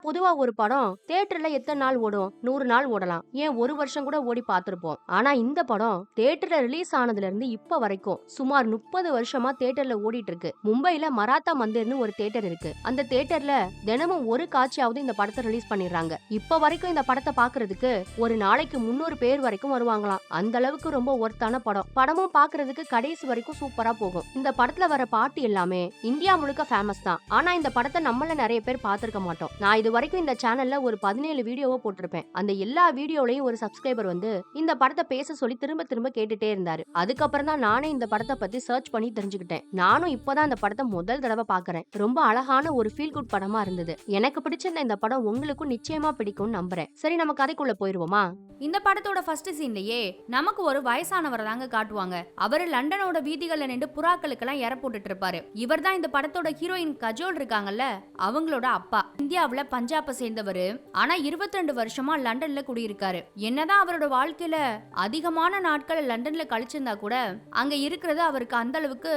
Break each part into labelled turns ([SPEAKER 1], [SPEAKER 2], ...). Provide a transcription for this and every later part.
[SPEAKER 1] பொதுவா ஒரு படம் தியேட்டர்ல எத்தனை நாள் ஓடும்? 100 நாள் ஓடலாம், ஏன் 1 வருஷம் கூட ஓடி பார்த்திருப்போம். ஆனா இந்த படம் தியேட்டர்ல ரிலீஸ் ஆனதுல இருந்து இப்ப வரைக்கும் சுமார் 30 வருஷமா தியேட்டர்ல ஓடிட்டு இருக்கு. மும்பைல மராத்தா மந்திர்னு ஒரு தியேட்டர் இருக்கு. அந்த தியேட்டர்ல தினமும் ஒரு காட்சியாவது இந்த படத்தை ரிலீஸ் பண்ணிடுறாங்க. இப்ப வரைக்கும் இந்த படத்தை பாக்குறதுக்கு ஒரு நாளைக்கு 300 பேர் வரைக்கும் வருவாங்களாம். அந்த அளவுக்கு ரொம்ப ஒர்த்தான படம். படமும் பாக்குறதுக்கு கடைசி வரைக்கும் சூப்பரா போகும். இந்த படத்துல வர பாட்டு எல்லாமே இந்தியா முழுக்க ஃபேமஸ் தான். ஆனா இந்த படத்தை நம்மள நிறைய பேர் பார்த்திருக்க மாட்டோம். நான் இது வரைக்கும் இந்த சேனல்ல ஒரு 17 வீடியோவை போட்டிருப்பேன். அந்த எல்லா வீடியோலையும் ஒரு சப்ஸ்கிரைபர் வந்து இந்த படத்தை பேச சொல்லி திரும்ப திரும்ப கேட்டுட்டே இருந்தாரு. அதுக்கப்புறம் தான் நானே இந்த படத்தை பத்தி சர்ச் பண்ணி தெரிஞ்சுக்கிட்டேன். நானும் இப்பதான் இந்த படத்தை முதல் தடவை பாக்குறேன். ரொம்ப அழகான ஒரு ஃபீல் குட் படமா இருந்தது. எனக்கு பிடிச்சிருந்த இந்த படம் உங்களுக்கும் நிச்சயமா பிடிக்கும் நம்புறேன். சரி, நம்ம கதைக்குள்ள போயிருவோமா?
[SPEAKER 2] இந்த படத்தோட ஃபர்ஸ்ட் சீன்லயே நமக்கு ஒரு வயசானவரை தாங்க காட்டுவாங்க. அவரு லண்டனோட வீதிகள்ல நின்று புறாக்களுக்கெல்லாம் இற போட்டுட்டு இருப்பாரு. இவர் தான் இந்த படத்தோட ஹீரோயின் கஜோல் இருக்காங்கல்ல, அவங்களோட அப்பா. இந்தியாவுல பஞ்சாபை சேர்ந்தவரு. ஆனா 22 வருஷமா லண்டன்ல குடியிருக்காரு. என்னதான் அவரோட வாழ்க்கையில அதிகமான நாட்கள் லண்டன்ல கழிச்சிருந்தா கூட அங்க இருக்கிறது அவருக்கு அந்த அளவுக்கு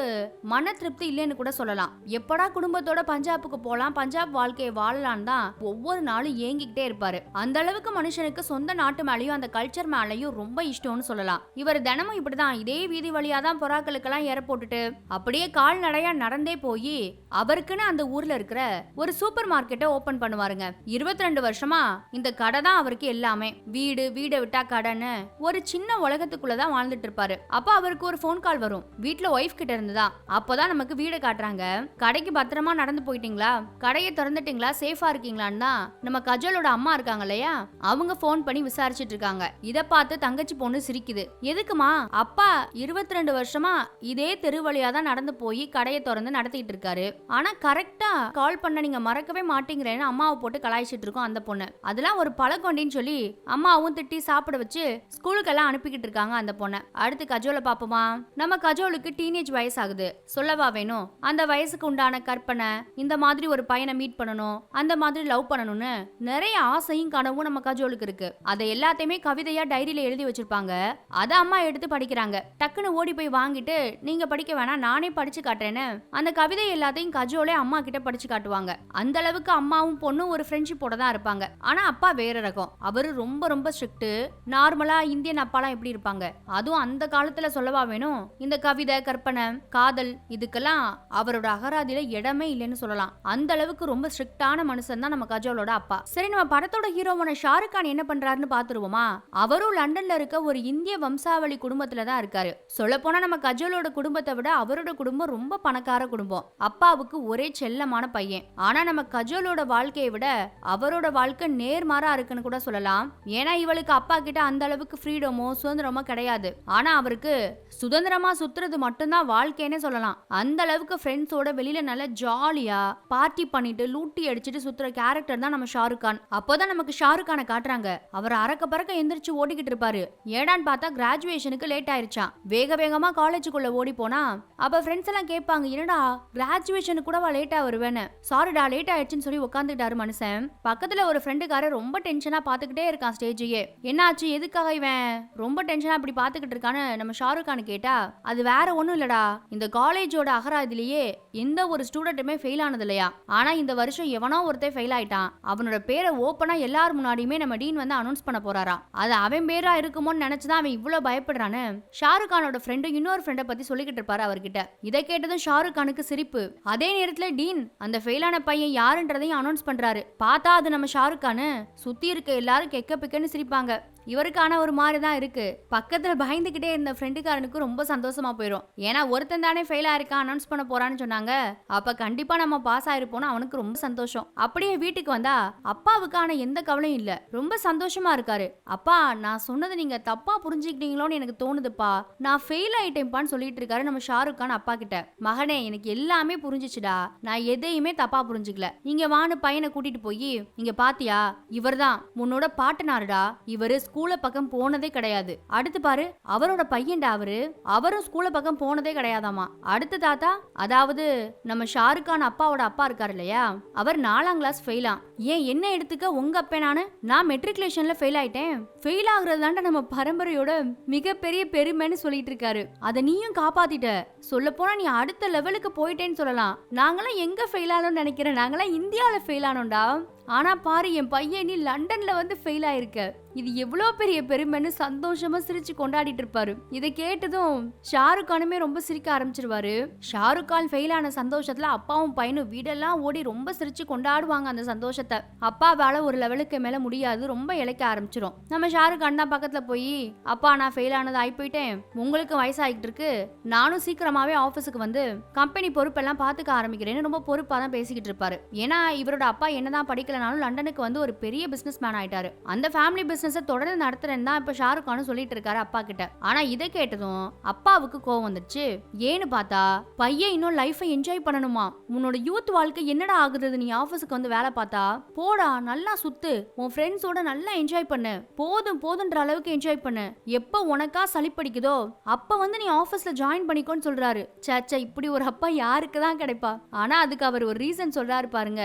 [SPEAKER 2] மன திருப்தி இல்லைன்னு கூட சொல்லலாம். எப்படா குடும்பத்தோட பஞ்சாபுக்கு போலாம், பஞ்சாப் வாழ்க்கையை வாழலாம் தான் ஒவ்வொரு நாளும் ஏங்கிக்கிட்டே இருப்பாரு. அந்த அளவுக்கு மனுஷனுக்கு சொந்த நாட்டு மேலேயும் அந்த கல்ச்சர் மேலேயும் ரொம்ப இஷ்டம்னு சொல்லலாம். இவர் தினமும் இப்படிதான் இதே வீதி வழியா தான் புறாக்களுக்கெல்லாம் ஏற போட்டுட்டு அப்படியே கால்நடையா நடந்தே போய் அவருக்குன்னு அந்த ஊர்ல இருக்கிற ஒரு சூப்பர் மார்க்கெட்டை ஓபன் பண்ணுவாருங்க. 22 வருஷமா இந்த கடை தான் அவருக்கு எல்லாமே. வீடை விட்டா கடைன்னு ஒரு சின்ன உலகத்துக்குள்ளதான் வாழ்ந்துட்டு இருப்பாரு. அப்ப அவருக்கு ஒரு போன் கால் வரும். வீட்டுல ஒய்ஃப் கிட்ட இருந்துதா. அப்பதான் நமக்கு வீடை காட்டுறாங்க. கடைக்கு பத்திரமா நடந்து போயிட்டீங்களா, கடையை திறந்துட்டீங்களா, சேஃபா இருக்கீங்களான்னு தான் நம்ம கஜலோட அம்மா இருக்காங்க இல்லையா, அவங்க போன் பண்ணி விசாரிச்சுட்டு இருக்காங்க. இத பார்த்து தங்கச்சி பொண்ணு சிரிக்குது. எதுக்குமா? அப்பா 22 வருஷமா இதே தெரு வழியா தான் நடந்து போய் கடையை திறந்து நடத்திட்டு இருக்காரு. ஆனா கரெக்டா கால் பண்ண நீங்க மறக்கவே மாட்டேங்கிறேன்னு அம்மாவை போட்டு கலாய்ச்சிட்டு இருக்கோம் அந்த பொண்ணு. அதெல்லாம் ஒரு பழக்கொண்டின்னு சொல்லி அம்மாவும் திட்டி சாப்பிட வச்சு ஸ்கூலுக்கெல்லாம் அனுப்பிக்கிட்டு இருக்காங்க அந்த பொண்ணை. அடுத்து கஜோல பாப்போமா? நம்ம கஜோலுக்கு டீனேஜ் வயசு ஆகுது. சொல்லவா வேணும்? அந்த வயசுக்கு உண்டான கற்பனை, இந்த மாதிரி ஒரு பையனை மீட் பண்ணணும், அந்த மாதிரி லவ் பண்ணணும்னு நிறைய ஆசையும் கனவும் நம்ம கஜோலுக்கு இருக்கு. அதை எல்லாத்தையுமே கவிதையா டைரியில எழுதி வச்சிருப்பாங்க. அத அம்மா எடுத்து படிக்கிறாங்க. டக்குன்னு ஓடி போய் வாங்கிட்டு நீங்க படிக்க வேணாம், நானே படிச்சு காட்டுறேன்னு அந்த கவிதை எல்லாத்தையும் கஜோலே அம்மா கிட்ட படிச்சு காட்டுவாங்க. அந்த அளவுக்கு அம்மாவும் பொண்ணும் ஒரு ஃப்ரெண்ட்ஷிப்போட தான் இருப்பாங்க. ஆனா அப்பா வேற ரகம். அவரு ரொம்ப ரொம்ப ஸ்ட்ரிக்ட். நார்மலா இந்தியன் அப்பாலாம் எப்படி இருப்பாங்க, அதுவும் அந்த காலத்துல சொல்லவா வேணும். இந்த கவிதை, கற்பனை, காதல் இதுக்கெல்லாம் அவரோட அகராதியில இடமே இல்லைன்னு சொல்லலாம். அந்த அளவுக்கு ரொம்ப ஸ்ட்ரிக்டான மனுஷன் தான் நம்ம கஜோலோட அப்பா. சரி, நம்ம படத்தோட ஹீரோவான ஷாருக் கான் என்ன பண்றாருன்னு பாத்துருவோமா? அவரும் லண்டன்ல இருக்க ஒரு இந்திய வம்சாவளி குடும்பத்துல தான் இருக்காரு. சொல்ல போனா நம்ம கஜோலோட குடும்பத்தை விட அவரோட குடும்பம் ரொம்ப பணக்கார குடும்பம். அப்பாவுக்கு ஒரே செல்லமான பையன். ஆனா நம்ம கஜோலோட வாழ்க்கையை விட அவரோட வாழ்க்கை நேர்மாறா இருக்குன்னு கூட சொல்லலாம். ஏன்னா இவளுக்கு அப்பா கிட்ட அந்த அளவுக்கு ஃப்ரீடமோ சுதந்திரமோ கிடையாது. ஆனா அவருக்கு சுதந்திரமா சுத்துறது மட்டும்தான் வாழ்க்கைன்னே சொல்லலாம். அந்த அளவுக்கு ஃப்ரெண்ட்ஸோட வெளியில நல்ல ஜாலியா பார்ட்டி பண்ணிட்டு லூட்டி அடிச்சுட்டு சுத்துற கேரக்டர் தான் நம்ம ஷாருக் கான். அப்போதான் நமக்கு ஷாருக் கானை காட்டுறாங்க. அவர் அறக்க பறக்க எந்திரிச்சு ஓடிக்கிட்டு இருப்பாரு. ஏடான்னு பார்த்தா கிராஜுவேஷனுக்கு லேட் ஆயிருச்சான். வேக வேகமா காலேஜுக்குள்ள ஓடி போனா அப்ப ஃப்ரெண்ட்ஸ் எல்லாம் கேட்பாங்க, என்னடா கிராஜுவேஷனுக்கு கூடவா லேட்டா வருவேன்னு. சாரிடா லேட் ஆயிடுச்சுன்னு சொல்லி உட்காந்துட்டாரு மனுஷன். பக்கத்துல ஒரு ஃப்ரெண்டுக்காரர் ரொம்ப டென்ஷனா பாத்துக்கிட்டே இருக்கான் ஸ்டேஜையே. என்னாச்சு, எதுக்காக இவன் ரொம்ப டென்ஷனா அப்படி பாத்துக்கிட்டு இருக்கான்னு நம்ம ஷாருக் கான் கேட்டா, அது வேற ஒண்ணும் இல்லடா, இந்த காலேஜோட அகராதிலேயே எந்த ஒரு ஸ்டூடெண்ட்டுமே ஃபெயில் ஆனது இல்லையா. ஆனா இந்த வருஷம் எவனோ ஒருத்தர் ஃபெயில் ஆயிட்டான். அவனோட பேரை ஓப்பனா எல்லாரும் முன்னாடியுமே நம்ம டீன் வந்து அனௌன்ஸ் பண்ண போறாரா. அது அவன் பேரா இருக்குமோன்னு நினைச்சுதான் அவன் இவ்வளவு பயப்படுறான்னு ஷாருக் கானோட ஃப்ரெண்டு இன்னொரு ஃப்ரெண்டை பத்தி சொல்லிக்கிட்டு இருப்பாரு அவர்கிட்ட. இதை கேட்டதும் ஷாருக் கானுக்கு சிரிப்பு. அதே நேரத்துல டீன் அந்த ஃபெயிலான பையன் யாருன்றதையும் அனௌன்ஸ் பண்றாரு. பார்த்தா அது நம்ம ஷாருக் கானு. சுத்தி இருக்க எல்லாரும் கெக்க பிக்கன்னு சிரிப்பாங்க. இவருக்கான ஒரு மாதிரிதான் இருக்கு. பக்கத்துல பயந்துகிட்டே இருந்த ஃப்ரெண்டுக்காரனுக்கு ரொம்ப சந்தோஷமா போயிடும். ஏன்னா ஒருத்தன் தானே ஃபெயில் ஆயிருக்கான், அனௌன்ஸ் பண்ண போறான்னு சொன்னாங்க. அப்ப கண்டிப்பா நம்ம பாஸ் ஆயிருப்போம்னு அவனுக்கு ரொம்ப சந்தோஷம். அப்படியே வீட்டுக்கு வந்தா அப்பாவுக்கான எந்த கவலையும் இல்ல. ரொம்ப சந்தோஷமா இருக்காரு. அப்பா, நான் சொன்னதை நீங்க தப்பா புரிஞ்சுக்கிட்டீங்களோன்னு எனக்கு தோணுதுப்பா, நான் ஃபெயில் ஆயிட்டேன்பான்னு சொல்லிட்டு இருக்காரு நம்ம ஷாருக் கான் அப்பா கிட்ட. மகனே, எனக்கு எல்லாமே புரிஞ்சிச்சுடா, நான் எதையுமே தப்பா புரிஞ்சுக்கல. நீங்க வான்னு பையனை கூட்டிட்டு போய், இங்க பாத்தியா, இவர்தான் உன்னோட பாட்டனாருடா, இவரு ஸ்கூல பக்கம் போனதே கிடையாது. அடுத்து பாரு, அவரோட பையன்டா அவரும் ஸ்கூல பக்கம் போனதே கிடையாதாமா. அடுத்த தாத்தா, அதாவது நம்ம ஷாருக் கான் அப்பாவோட அப்பா இருக்காரு இல்லையா, அவர் 4ஆம் கிளாஸ் ஃபெயிலா. ஏன் என்ன எடுத்துக்க, உங்க அப்பனானு நான் மெட்ரிகுலேஷன்ல ஃபெயில் ஆயிட்டேன். ஃபெயில் ஆகுறது தாண்டா நம்ம பரம்பரையோட மிகப்பெரிய பெருமைன்னு சொல்லிட்டு இருக்காரு. அதை நீயும் காப்பாத்திட்ட. சொல்ல போனா நீ அடுத்த லெவலுக்கு போயிட்டேன்னு சொல்லலாம். நாங்களாம் எங்க ஃபெயில் ஆனோம்னு நினைக்கிறேன், நாங்களாம் இந்தியால ஃபெயில் ஆனோம்டா. ஆனா பாரு என் பையன் நீ லண்டன்ல வந்து ஃபெயில் ஆயிருக்க, இது எவ்வளோ பெரிய பெருமைன்னு சந்தோஷமா சிரிச்சு கொண்டாடிட்டு இருப்பாரு. இதை கேட்டதும் ஷாருக் கானுமே ரொம்ப சிரிக்க ஆரம்பிச்சிருவாரு. ஷாருக் கான் ஃபெயில் ஆன சந்தோஷத்துல அப்பாவும் பையனும் வீடெல்லாம் ஓடி ரொம்ப சிரிச்சு கொண்டாடுவாங்க அந்த சந்தோஷத்தை. அப்பாவால ஒரு லெவலுக்கு மேல முடியாது, ரொம்ப இழைக்க ஆரம்பிச்சிரும். நம்ம ஷாருக் கான் தான் பக்கத்துல போய், அப்பா நான் ஃபெயில் ஆனது ஆகி போயிட்டேன், உங்களுக்கு வயசாகிட்டு இருக்கு, நானும் சீக்கிரமாவே ஆபீஸுக்கு வந்து கம்பெனி பொறுப்பெல்லாம் பாத்துக்க ஆரம்பிக்கிறேன்னு ரொம்ப பொறுப்பா தான் பேசிக்கிட்டு இருப்பாரு. ஏன்னா இவரோட அப்பா என்னதான் படிக்கலனாலும் லண்டனுக்கு வந்து ஒரு பெரிய பிசினஸ் மேன் ஆயிட்டாரு. அந்த ஃபேமிலி பிசினஸ் தொடர்ந்து நடத்துறேன்னு தான் இப்ப ஷாருக் கானும் சொல்லிட்டு இருக்காரு அப்பா கிட்ட. ஆனா இதை கேட்டதும் அப்பாவுக்கு கோவம் வந்துருச்சு. ஏன்னு பார்த்தா பையன் இன்னும் லைஃபை என்ஜாய் பண்ணணுமா, உன்னோட யூத் வாழ்க்கை என்னடா ஆகுறது, நீ ஆபீஸ்க்கு வந்து வேலை பார்த்தா போடா நல்லா சுத்து, உன் ஃப்ரெண்ட்ஸோட நல்லா என்ஜாய் பண்ணு, போதும் போதுன்ற அளவுக்கு என்ஜாய் பண்ணு, எப்ப உனக்கா சலிப்படிக்குதோ அப்ப வந்து நீ ஆபீஸ்ல ஜாயின் பண்ணிக்கோன்னு சொல்றாரு. சேச்சா இப்படி ஒரு அப்பா யாருக்கு தான் கிடைப்பா. ஆனா அதுக்கு அவர் ஒரு ரீசன் சொல்றாரு பாருங்க.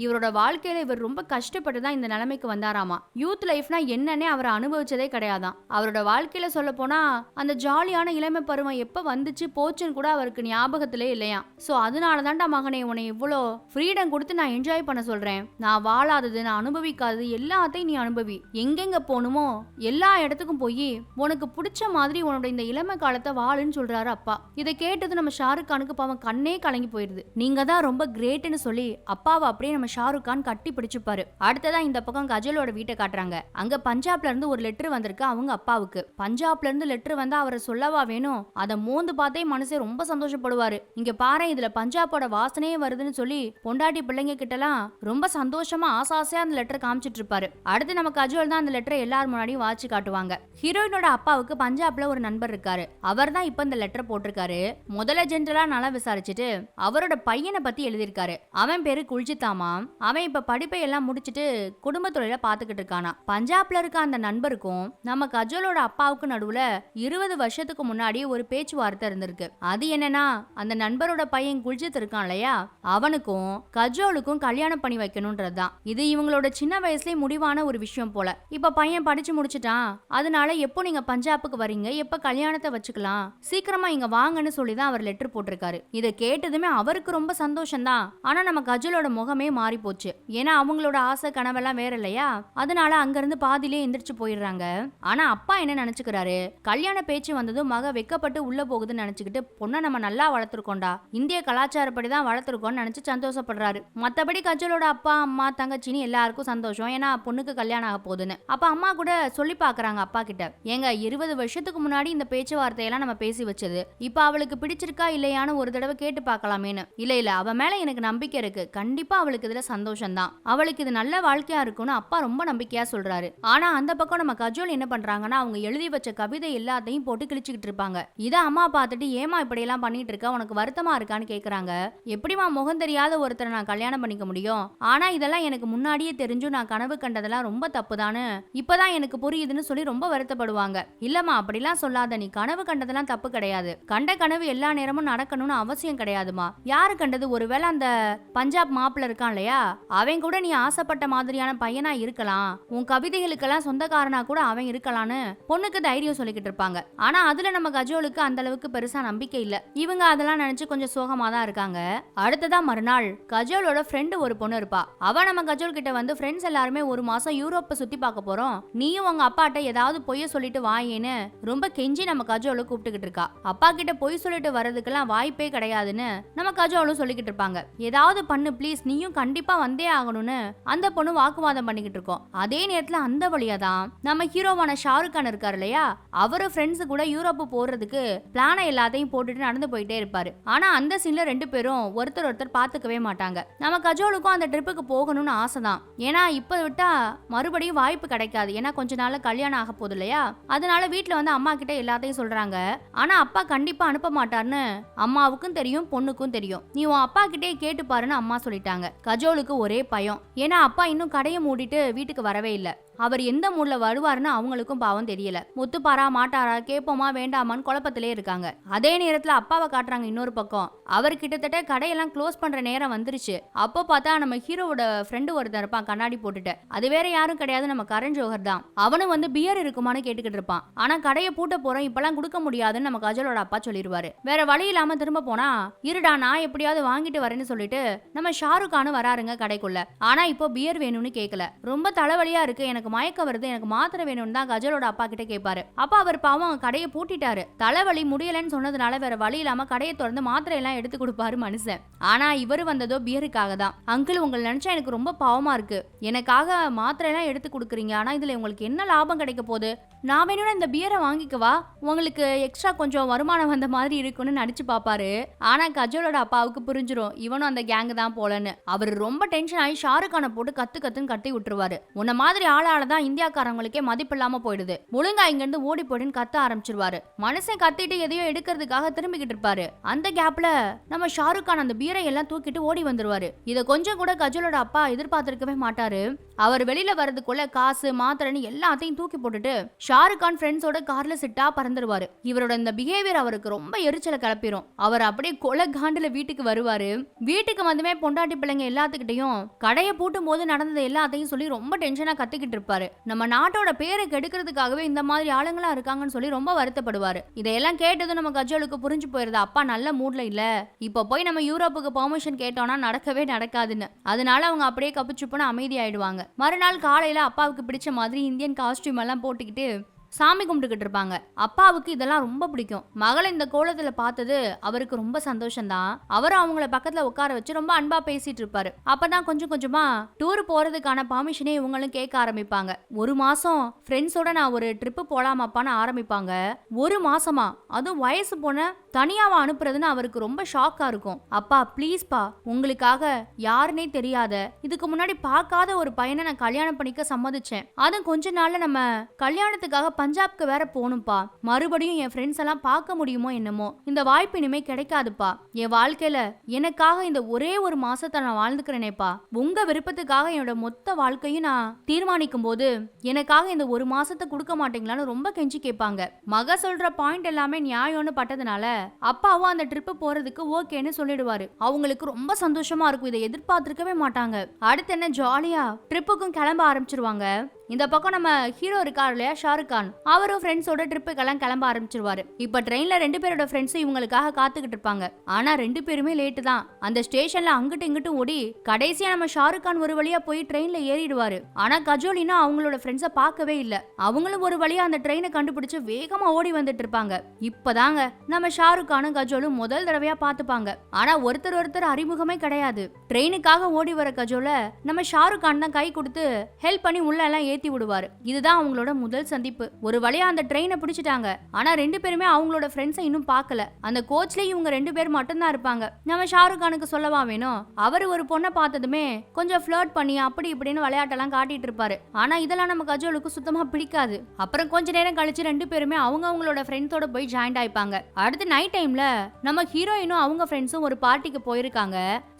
[SPEAKER 2] இவரோட வாழ்க்கையில இவர் ரொம்ப கஷ்டப்பட்டு தான் இந்த நிலைமைக்கு வந்தாராமா. யூத் லைஃப்னா என்னன்னே அவர் அனுபவிச்சதே கிடையாதான். அவரோட வாழ்க்கையில சொல்ல போனா அந்த ஜாலியான இளமை பருவம் எப்ப வந்துச்சு போச்சுன்னு கூட அவருக்கு ஞாபகத்திலே இல்லையா. சோ அதனாலதான்டா மகனே உன்னை இவ்வளோ ஃப்ரீடம் கொடுத்து நான் என்ஜாய் பண்ண சொல்றேன், நான் வாழாதது நான் அனுபவிக்காதது எல்லாத்தையும் நீ அனுபவி, எங்கெங்க போகணுமோ எல்லா இடத்துக்கும் போய் உனக்கு பிடிச்ச மாதிரி உன்னோட இந்த இளமை காலத்தை வாழுன்னு சொல்றாரு அப்பா. இதை கேட்டது நம்ம ஷாருக் கானுக்கு பாவம் கண்ணே கலங்கி போயிருது. நீங்க தான் ரொம்ப கிரேட்னு சொல்லி அப்பாவை அப்படியே நம்ம ஷாருக் கான் கட்டி பிடிச்சுப்பாரு. அடுத்ததான் இந்த பக்கம் கஜலோட வீட்டை காட்டுறாங்க. அங்க பஞ்சாப்ல இருந்து ஒரு லெட்டர் வந்திருக்கு அவங்க அப்பாவுக்கு. பஞ்சாப்ல இருந்து லெட்டர் வந்தா அவரை சொல்லவா வேணும், அதை மோந்து பார்த்தே மனசே ரொம்ப சந்தோஷப்படுவாரு. இங்க பாரு இதுல பஞ்சாபோட வாசனையே வருதுன்னு சொல்லி பொண்டாட்டி பிள்ளைங்க கிட்ட எல்லாம் ரொம்ப சந்தோஷமா ஆசாசையா அந்த லெட்டர் காமிச்சிட்டு இருப்பாரு. அடுத்து நம்ம கஜோல் தான் அந்த லெட்டரை எல்லாரும் முன்னாடியும் வாட்சி காட்டுவாங்க. ஹீரோயினோட அப்பாவுக்கு பஞ்சாப்ல ஒரு நண்பர் இருக்காரு. அவர் தான் இப்ப இந்த லெட்டர் போட்டிருக்காரு. முதல்ல ஜென்ரலா நல்லா விசாரிச்சுட்டு அவரோட பையனை பத்தி எழுதியிருக்காரு. அவன் பேரு குல்ஜித்தாமா. அவன் இப்ப படிப்பை எல்லாம் முடிச்சிட்டு குடும்ப தொழில பாத்துக்கிட்டு இருக்கானா. பஞ்சாப்ல இருக்க அந்த நண்பருக்கும் நம்ம கஜோலோட அப்பாவுக்கு நடுவுல 20 வருஷத்துக்கு முன்னாடி ஒரு பேச்சுவார்த்தை இருந்திருக்கு. அது என்னன்னா அந்த நண்பரோட பையன் குல்ஜித் இருக்கான் இல்லையா, அவனுக்கும் கஜோலுக்கும் கல்யாணம் பண்ணி வைக்கணும்ன்றதுதான். இது இவங்களோட சின்ன வயசுலயே முடிவான ஒரு விஷயம் போல. இப்ப பையன் படிச்சு முடிச்சுட்டான், அதனால எப்போ நீங்க பஞ்சாபுக்கு வரீங்க, எப்ப கல்யாணத்தை வச்சுக்கலாம், சீக்கிரமா இங்க வாங்கன்னு சொல்லிதான் அவர் லெட்டர் போட்டிருக்காரு. இதை கேட்டதுமே அவருக்கு ரொம்ப சந்தோஷம் தான். ஆனா நம்ம கஜலோட முகமே மாறி போச்சு. ஏன்னா அவங்களோட ஆசை கனவெல்லாம் வேற இல்லையா, அதனால அங்க இருந்து பாதியிலே எந்திரிச்சு போயிடுறாங்க. ஆனா அப்பா என்ன நினைச்சுக்கிறாரு, கல்யாண பேச்சு வந்ததும் மக வெக்கப்பட்டு உள்ள போகுதுன்னு நினைச்சுக்கிட்டு பொண்ணை நம்ம நல்லா வளர்த்துருக்கோண்டா, இந்திய கலாச்சாரப்படி தான் வளர்த்துருக்கோம்னு நினைச்சு சந்தோஷப்படுறாரு. மத்தபடி கஜலோட அப்பா அம்மா தங்கச்சின்னு எல்லாருக்கும் சந்தோஷம், ஏன்னா பொண்ணுக்கு கல்யாணம் ஆக போகுதுன்னு. அப்ப அம்மா கூட சொல்லி பாக்குறாங்க அப்பா கிட்ட, ஏங்க 20 வருஷத்துக்கு முன்னாடி இந்த பேச்சுவார்த்தையெல்லாம் நம்ம பேசி வச்சது, இப்ப அவளுக்கு பிடிச்சிருக்கா இல்லையான்னு ஒரு தடவை கேட்டு பார்க்கலாமேன்னு. இல்ல அவ மேல எனக்கு நம்பிக்கை இருக்கு, கண்டிப்பா அவளுக்கு இதுல சந்தோஷம் தான், அவளுக்கு இது நல்ல வாழ்க்கையா இருக்கும்னு அப்பா ரொம்ப நம்பிக்கையா சொல்றாரு. ஆனா அந்த பக்கம் நம்ம கஜோல் என்ன பண்றாங்கன்னா அவங்க எழுதி வச்ச கவிதை எல்லாத்தையும் போட்டு கிழிச்சுக்கிட்டு இருப்பாங்க. இத அம்மா பார்த்துட்டு ஏமா இப்படி எல்லாம் பண்ணிட்டு இருக்க, உனக்கு வருத்தமா இருக்கான்னு கேக்குறாங்க. எப்படிமா முகம் தெரியாத ஒருத்தரை நான் கல்யாணம் பண்ணிக்க முடியும், ஆனா இதெல்லாம் எனக்கு முன்னாடியே தெரிஞ்சும் நான் கனவு கண்டதெல்லாம் ரொம்ப தப்புதான்னு இப்பதான் எனக்கு புரியுதுன்னு சொல்லி ரொம்ப வருத்தப்படுவாங்க. இல்லம்மா அப்படிலாம் சொல்லாத, நீ கனவு கண்டதெல்லாம் தப்பு கிடையாது, கண்ட கனவு எல்லா நேரமும் நடக்கணும்னு அவசியம் கிடையாதுமா. யாரு கண்டது, ஒருவேளை அந்த பஞ்சாப் மாப்பிள்ள இருக்கான் இல்லையா, அவன் கூட நீ ஆசைப்பட்ட மாதிரியான பையனா இருக்கலாம், உன் கவிதைகளுக்கெல்லாம் சொந்தக்காரனா கூட அவன் இருக்கலான்னு பொண்ணுக்கு தைரியம் சொல்லிக்கிட்டு இருப்பாங்க. ஆனா அதுல நம்ம கஜோலுக்கு அந்த அளவுக்கு பெருசா நம்பிக்கை இல்ல. இவங்க அதெல்லாம் நினைச்சு கொஞ்சம் சோகமா தான் இருக்காங்க. அடுத்ததா மறுநாள் கஜோலோட ஃப்ரெண்டு ஒரு பொண்ணு இருப்பா. அவ நம்ம கஜோல் கிட்ட வந்து, ஃப்ரெண்ட்ஸ் எல்லாருமே ஒரு மாசம் யூரோப்பை சுத்தி பார்க்க போறோம், நீயும் உங்க அப்பாட்ட ஏதாவது பொய்ய சொல்லிட்டு வாயேன்னு ரொம்ப கெஞ்சி நம்ம கஜோலை கூப்பிட்டுக்கிட்டு இருக்கா. அப்பா கிட்ட பொய் சொல்லிட்டு வர்றதுக்கெல்லாம் வாய்ப்பே கிடையாதுன்னு நம்ம கஜோலும் சொல்லிக்கிட்டு இருப்பாங்க. ஏதாவது பண்ணு ப்ளீஸ், நீயும் கண்டிப்பா வந்தே ஆகணும்னு அந்த பொண்ணு வாக்குவாதம் பண்ணிக்கிட்டு இருக்கோம். அதே நேரத்துல அந்த வழியா தான் நம்ம ஹீரோவான ஷாருக் கான் இருக்காரு இல்லையா, அவரு ஃப்ரெண்ட்ஸ் கூட யூரோப் போறதுக்கு பிளான எல்லாத்தையும் போட்டுட்டு நடந்து போயிட்டே இருப்பாரு. ஆனா அந்த சீன்ல ரெண்டு பேரும் ஒருத்தர் ஒருத்தர் பாத்துக்கவே மாட்டாங்க. நம்ம கஜோலுக்கும் அந்த ட்ரிப்புக்கு போகணும்னு ஆசைதான், ஏன்னா இப்ப விட்டா மறுபடியும் வாய்ப்பு கிடைக்காது, ஏன்னா கொஞ்ச நாள்ல கல்யாணம் ஆக போகுது இல்லையா, அதனால வீட்டுல வந்து அம்மா கிட்ட எல்லாத்தையும் சொல்றாங்க. ஆனா அப்பா கண்டிப்பா அனுப்ப மாட்டார்னு அம்மாவுக்கும் தெரியும் பொண்ணுக்கும் தெரியும். நீ உன் அப்பா கிட்டே கேட்டு பாருன்னு அம்மா சொல்லிட்டாங்க. கஜோலுக்கு ஒரே பயம், ஏன்னா அப்பா இன்னும் கடையை மூடிட்டு வீட்டுக்கு வரவே இல்லை. அவர் எந்த மூட்ல வருவாருன்னு அவங்களுக்கும் பாவம் தெரியல. முத்துப்பாரா மாட்டாரா, கேட்போமா வேண்டாமான்னு குழப்பத்திலே இருக்காங்க. அதே நேரத்துல அப்பாவை காட்டுறாங்க இன்னொரு பக்கம். அவர் கிட்டத்தட்ட கடையெல்லாம் க்ளோஸ் பண்ற நேரம் வந்துருச்சு. அப்போ பார்த்தா நம்ம ஹீரோவோட ஃப்ரெண்டு ஒருத்தன் இருப்பான் கண்ணாடி போட்டுட்டு, அது வேற யாரும் கிடையாது நம்ம கரண் ஜோஹர் தான். அவனும் வந்து பியர் இருக்குமான்னு கேட்டுக்கிட்டு இருப்பான். ஆனா கடையை பூட்ட போறோம், இப்பெல்லாம் கொடுக்க முடியாதுன்னு நம்ம கஜலோட அப்பா சொல்லிடுவாரு. வேற வழி இல்லாம திரும்ப போனா, இருடா நான் எப்படியாவது வாங்கிட்டு வரேன்னு சொல்லிட்டு நம்ம ஷாருக் கானும் வராருங்க கடைக்குள்ள. ஆனா இப்போ பியர் வேணும்னு கேட்கல. ரொம்ப தலைவலியா இருக்கு, எனக்கு மயக்க வருது, எனக்கு மாத்திரை வேணும்னு தான் கஜலோட அப்பா கிட்ட கேட்பாரு. அப்பா அவர் பாவம் கடையை பூட்டிட்டாரு. தலைவலி முடியலன்னு சொன்னதுனால வேற வழி இல்லாம கடையை திறந்து மாத்திரை எல்லாம் எடுத்து கொடுப்பாரு மனுஷன். ஆனா இவரு வந்ததோ பியருக்காக தான். அங்கிள், உங்களை நினைச்சா எனக்கு ரொம்ப பாவமா இருக்கு, எனக்காக மாத்திரை எல்லாம் எடுத்து கொடுக்குறீங்க, ஆனா இதுல உங்களுக்கு என்ன லாபம் கிடைக்க போகுது? நான் வேணும்னா இந்த பியரை வாங்கிக்கவா, உங்களுக்கு எக்ஸ்ட்ரா கொஞ்சம் வருமானம் வந்த மாதிரி இருக்குன்னு நடிச்சு பாப்பாரு. ஆனா கஜலோட அப்பாவுக்கு புரிஞ்சிரும் இவனும் அந்த கேங் தான் போலன்னு. அவர் ரொம்ப டென்ஷன் ஆகி ஷாருக் கானை போட்டு கத்துன்னு கட்டி விட்டுருவாரு. உன்ன மாதிரி ஆளால தான் இந்தியாக்காரங்களுக்கே மதிப்பு இல்லாம போயிடுது, ஒழுங்கா இங்க இருந்து ஓடி போயிடுன்னு கத்த ஆரம்பிச்சிருவாரு. மனுஷன் கத்திட்டு எதையோ எடுக்கிறதுக்காக திரும்பிக்கிட்டு இருப்பாரு. அந்த கேப்ல நம்ம ஷாருக் கான் அந்த பீரை எல்லாம் தூக்கிட்டு ஓடி வந்துருவாரு. இத கொஞ்சம் கூட கஜலோட அப்பா எதிர்பார்த்திருக்கவே மாட்டாரு. அவர் வெளியில வரதுக்குள்ள காசு மாத்திரைன்னு எல்லாத்தையும் தூக்கி போட்டுட்டு ஷாருக் கான் ஃப்ரெண்ட்ஸோட கார்ல சிட்டா பறந்துருவாரு. இவரோட இந்த பிஹேவியர் அவருக்கு ரொம்ப எரிச்சலை கிளப்பிரும். அவர் அப்படியே கொலை காண்டுல வீட்டுக்கு வருவாரு. வீட்டுக்கு வந்துமே பொண்டாட்டி பிள்ளைங்க எல்லாத்துக்கிட்டையும் கடையை பூட்டும் போது நடந்தது எல்லாத்தையும் சொல்லி ரொம்ப டென்ஷனா கத்திக்கிட்டு இருப்பாரு. நம்ம நாட்டோட பேரை கெடுக்கிறதுக்காகவே இந்த மாதிரி ஆளுங்களா இருக்காங்கன்னு சொல்லி ரொம்ப வருத்தப்படுவாரு. இதையெல்லாம் கேட்டதும் நம்ம கஜலுக்கு புரிஞ்சு போயிருது, அப்பா நல்ல மூட்ல இல்ல, இப்ப போய் நம்ம யூரோப்புக்கு பெர்மிஷன் கேட்டோம்னா நடக்கவே நடக்காதுன்னு. அதனால அவங்க அப்படியே கப்புச்சுப்புன்னு அமைதி ஆயிடுவாங்க. மறுநாள் காலையில அப்பாவுக்கு பிடிச்ச மாதிரி இந்தியன் காஸ்டியூம் எல்லாம் போட்டுக்கிட்டு சாமி கும்பிட்டுக்கிட்டு இருப்பாங்க. அப்பாவுக்கு இதெல்லாம் ரொம்ப பிடிக்கும். மகளை இந்த கோலத்துல பார்த்தது அவருக்கு ரொம்ப சந்தோஷம்தான். அவரும் அவங்கள பக்கத்துல உட்கார வச்சு ரொம்ப அன்பா பேசிட்டு இருப்பாரு. அப்பதான் கொஞ்சம் கொஞ்சமா டூர் போறதுக்கான பர்மிஷனே இவங்களும் கேட்க ஆரம்பிப்பாங்க. ஒரு மாசம் ஃப்ரெண்ட்ஸோட நான் ஒரு ட்ரிப் போலாமாப்பான்னு ஆரம்பிப்பாங்க. ஒரு மாசமா, அதுவும் வயசு போன தனியாவா அனுப்புறதுன்னு அவருக்கு ரொம்ப ஷாக்கா இருக்கும். அப்பா ப்ளீஸ்பா, உங்களுக்காக யாருன்னே தெரியாத இதுக்கு முன்னாடி பார்க்காத ஒரு பையனை நான் கல்யாணம் பண்ணிக்க சம்மதிச்சேன். அதுவும் கொஞ்ச நாள்ல நம்ம கல்யாணத்துக்காக பஞ்சாப்க்கு வேற போகணும்பா. மறுபடியும் என் ஃப்ரெண்ட்ஸ் எல்லாம் பார்க்க முடியுமோ என்னமோ, இந்த வாய்ப்பு இனிமே கிடைக்காதுப்பா. என் வாழ்க்கையில எனக்காக இந்த ஒரே ஒரு மாசத்தை நான் வாழ்ந்துக்கிறேனேப்பா. உங்க விருப்பத்துக்காக என்னோட மொத்த வாழ்க்கையும் நான் தீர்மானிக்கும் போது எனக்காக இந்த ஒரு மாசத்தை கொடுக்க மாட்டீங்களான்னு ரொம்ப கெஞ்சி கேட்பாங்க. மக சொல்ற பாயிண்ட் எல்லாமே நியாயம்னு பட்டதுனால அப்பாவும் அந்த ட்ரிப் போறதுக்கு ஓகேன்னு சொல்லிடுவாரு. அவங்களுக்கு ரொம்ப சந்தோஷமா இருக்கும். இதை எதிர்பார்த்திருக்கவே மாட்டாங்க. அடுத்து என்ன, ஜாலியா ட்ரிப்புக்கும் கிளம்ப ஆரம்பிச்சிருவாங்க. இந்த பக்கம் நம்ம ஹீரோ இருக்காரு இல்லையா ஷாருக் கான், அவரும் ஃப்ரெண்ட்ஸோட ட்ரிப்புக்கெல்லாம் கிளம்ப ஆரம்பிச்சிருவாரு. இப்ப ட்ரெயின்ல 2 பேரோட ஃப்ரெண்ட்ஸ் இவங்களுக்காக காத்துக்கிட்டு இருப்பாங்க. ஆனா 2 பேருமே லேட்டு தான். அந்த ஸ்டேஷன்ல அங்கிட்டு இங்கிட்டு ஓடி கடைசியா நம்ம ஷாருக் கான் ஒரு வழியா போய் ட்ரெயின்ல ஏறிடுவாரு. ஆனா கஜோலினா அவங்களோட ஃப்ரெண்ட்ஸ பார்க்கவே இல்ல. அவங்களும் ஒரு வழியா அந்த ட்ரெயினை கண்டுபிடிச்சு வேகமா ஓடி வந்துட்டு இருப்பாங்க. இப்பதாங்க நம்ம ஷாருக் கானும் கஜோலும் முதல் தடவையா பாத்துப்பாங்க. ஆனா ஒருத்தர் அறிமுகமே கிடையாது. ட்ரெயினுக்காக ஓடி வர கஜோல நம்ம ஷாருக் கான் தான் கை கொடுத்து ஹெல்ப் பண்ணி உள்ள எல்லாம் ஏத்தி விடுவாரு. இதுதான் அவங்களோட முதல் சந்திப்பு. ஒரு வழியா அந்த ட்ரெயினை பிடிச்சிட்டாங்க. ஆனா 2 பேருமே அவங்களோட ஃப்ரெண்ட்ஸை இன்னும் பார்க்கல. அந்த கோச்ல இவங்க 2 பேர் மட்டும்தான் இருப்பாங்க. நம்ம ஷாருக் கானுக்கு சொல்லவா வேணும், அவர் ஒரு பொண்ணை பார்த்ததுமே கொஞ்சம் ஃபிளர்ட் பண்ணி அப்படி இப்படின்னு விளையாட்டெல்லாம் காட்டிட்டு இருப்பாரு. ஆனா இதெல்லாம் நம்ம கஜோலுக்கு சுத்தமா பிடிக்காது. அப்புறம் கொஞ்ச நேரம் கழிச்சு 2 பேருமே அவங்களோட ஃப்ரெண்ட்ஸோட போய் ஜாயின் ஆயிப்பாங்க. அடுத்து நைட் டைம்ல நம்ம ஹீரோயினும் அவங்க ஃப்ரெண்ட்ஸும் ஒரு பார்ட்டிக்கு போயிருக்காங்க.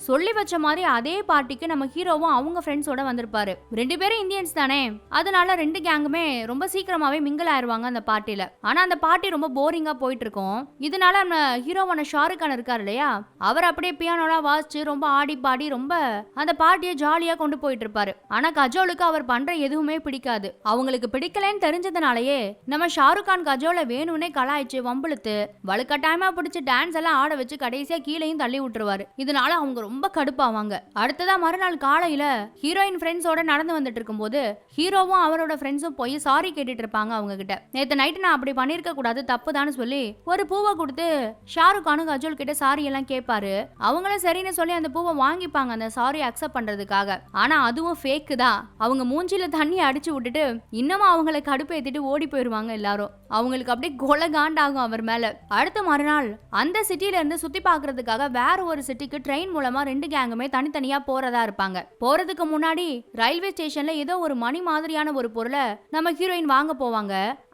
[SPEAKER 2] சொல்லி வச்ச மாதிரி அதே பார்ட்டிக்கு நம்ம ஹீரோவும் அவங்க ஃப்ரெண்ட்ஸோட வந்திருப்பாரு. 2 பேரும் இந்தியன்ஸ் தானே, அதனால 2 கேங்குமே ரொம்ப சீக்கிரமாவே மிங்கிள் ஆயிருவாங்க அந்த பார்ட்டில. ஆனா அந்த பார்ட்டி ரொம்ப போரிங்கா போயிட்டு இருக்கும். இதனால நம்ம ஹீரோவான ஷாருக் கான் இருக்காரு இல்லையா, அவர் அப்படியே பியானோலாம் வாசிச்சு ரொம்ப ஆடி பாடி ரொம்ப அந்த பார்ட்டியை ஜாலியா கொண்டு போயிட்டு இருப்பாரு. ஆனா கஜோலுக்கு அவர் பண்ற எதுவுமே பிடிக்காது. அவங்களுக்கு பிடிக்கலன்னு தெரிஞ்சதுனாலயே நம்ம ஷாருக் கான் கஜோலை வேணும்னே கலாய்ச்சு வம்பிழுத்து வலுக்கட்டாயமா பிடிச்சு டான்ஸ் எல்லாம் ஆட வச்சு கடைசியா கீழையும் தள்ளி விட்டுருவாரு. இதனால அவங்க ரொம்ப கடுப்பாவாங்க. அடுத்ததா மறுநாள் காலையில ஹீரோயின் ஃப்ரெண்ட்ஸோட நடந்து வந்துட்டு இருக்கும்போது ஹீரோவும் அவரோட ஃப்ரெண்ட்ஸும் போய் சாரி கேட்டுட்டு இருப்பாங்க அவங்க கிட்ட. நேத்து நைட்டு நான் அப்படி பண்ணிருக்க கூடாது, தப்புதான்னு சொல்லி ஒரு பூவை கொடுத்து ஷாருக் கானும் கஜோல் கிட்ட சாரி எல்லாம் கேட்பாரு. அவங்களும் சரின்னு சொல்லி அந்த பூவை வாங்கிப்பாங்க அந்த சாரி அக்செப்ட் பண்றதுக்காக. ஆனா அதுவும் ஃபேக்கு தான். அவங்க மூஞ்சில தண்ணி அடிச்சு விட்டுட்டு இன்னமும் அவங்களை கடுப்பேத்திட்டு ஓடி போயிருவாங்க எல்லாரும். அவங்களுக்கு அப்படியே கொலை காண்டாகும் அவர் மேல. அடுத்த மறுநாள் அந்த சிட்டில இருந்து சுத்தி பாக்குறதுக்காக வேற ஒரு சிட்டிக்கு ட்ரெயின் மூலமா 2 கேங்குமே தனித்தனியா போறதா இருப்பாங்க. போறதுக்கு முன்னாடி ரயில்வே ஸ்டேஷன்ல ஏதோ ஒரு மணி மாதிரியான ஒரு பொருளை நம்ம ஹீரோயின் வாங்க போவாங்க.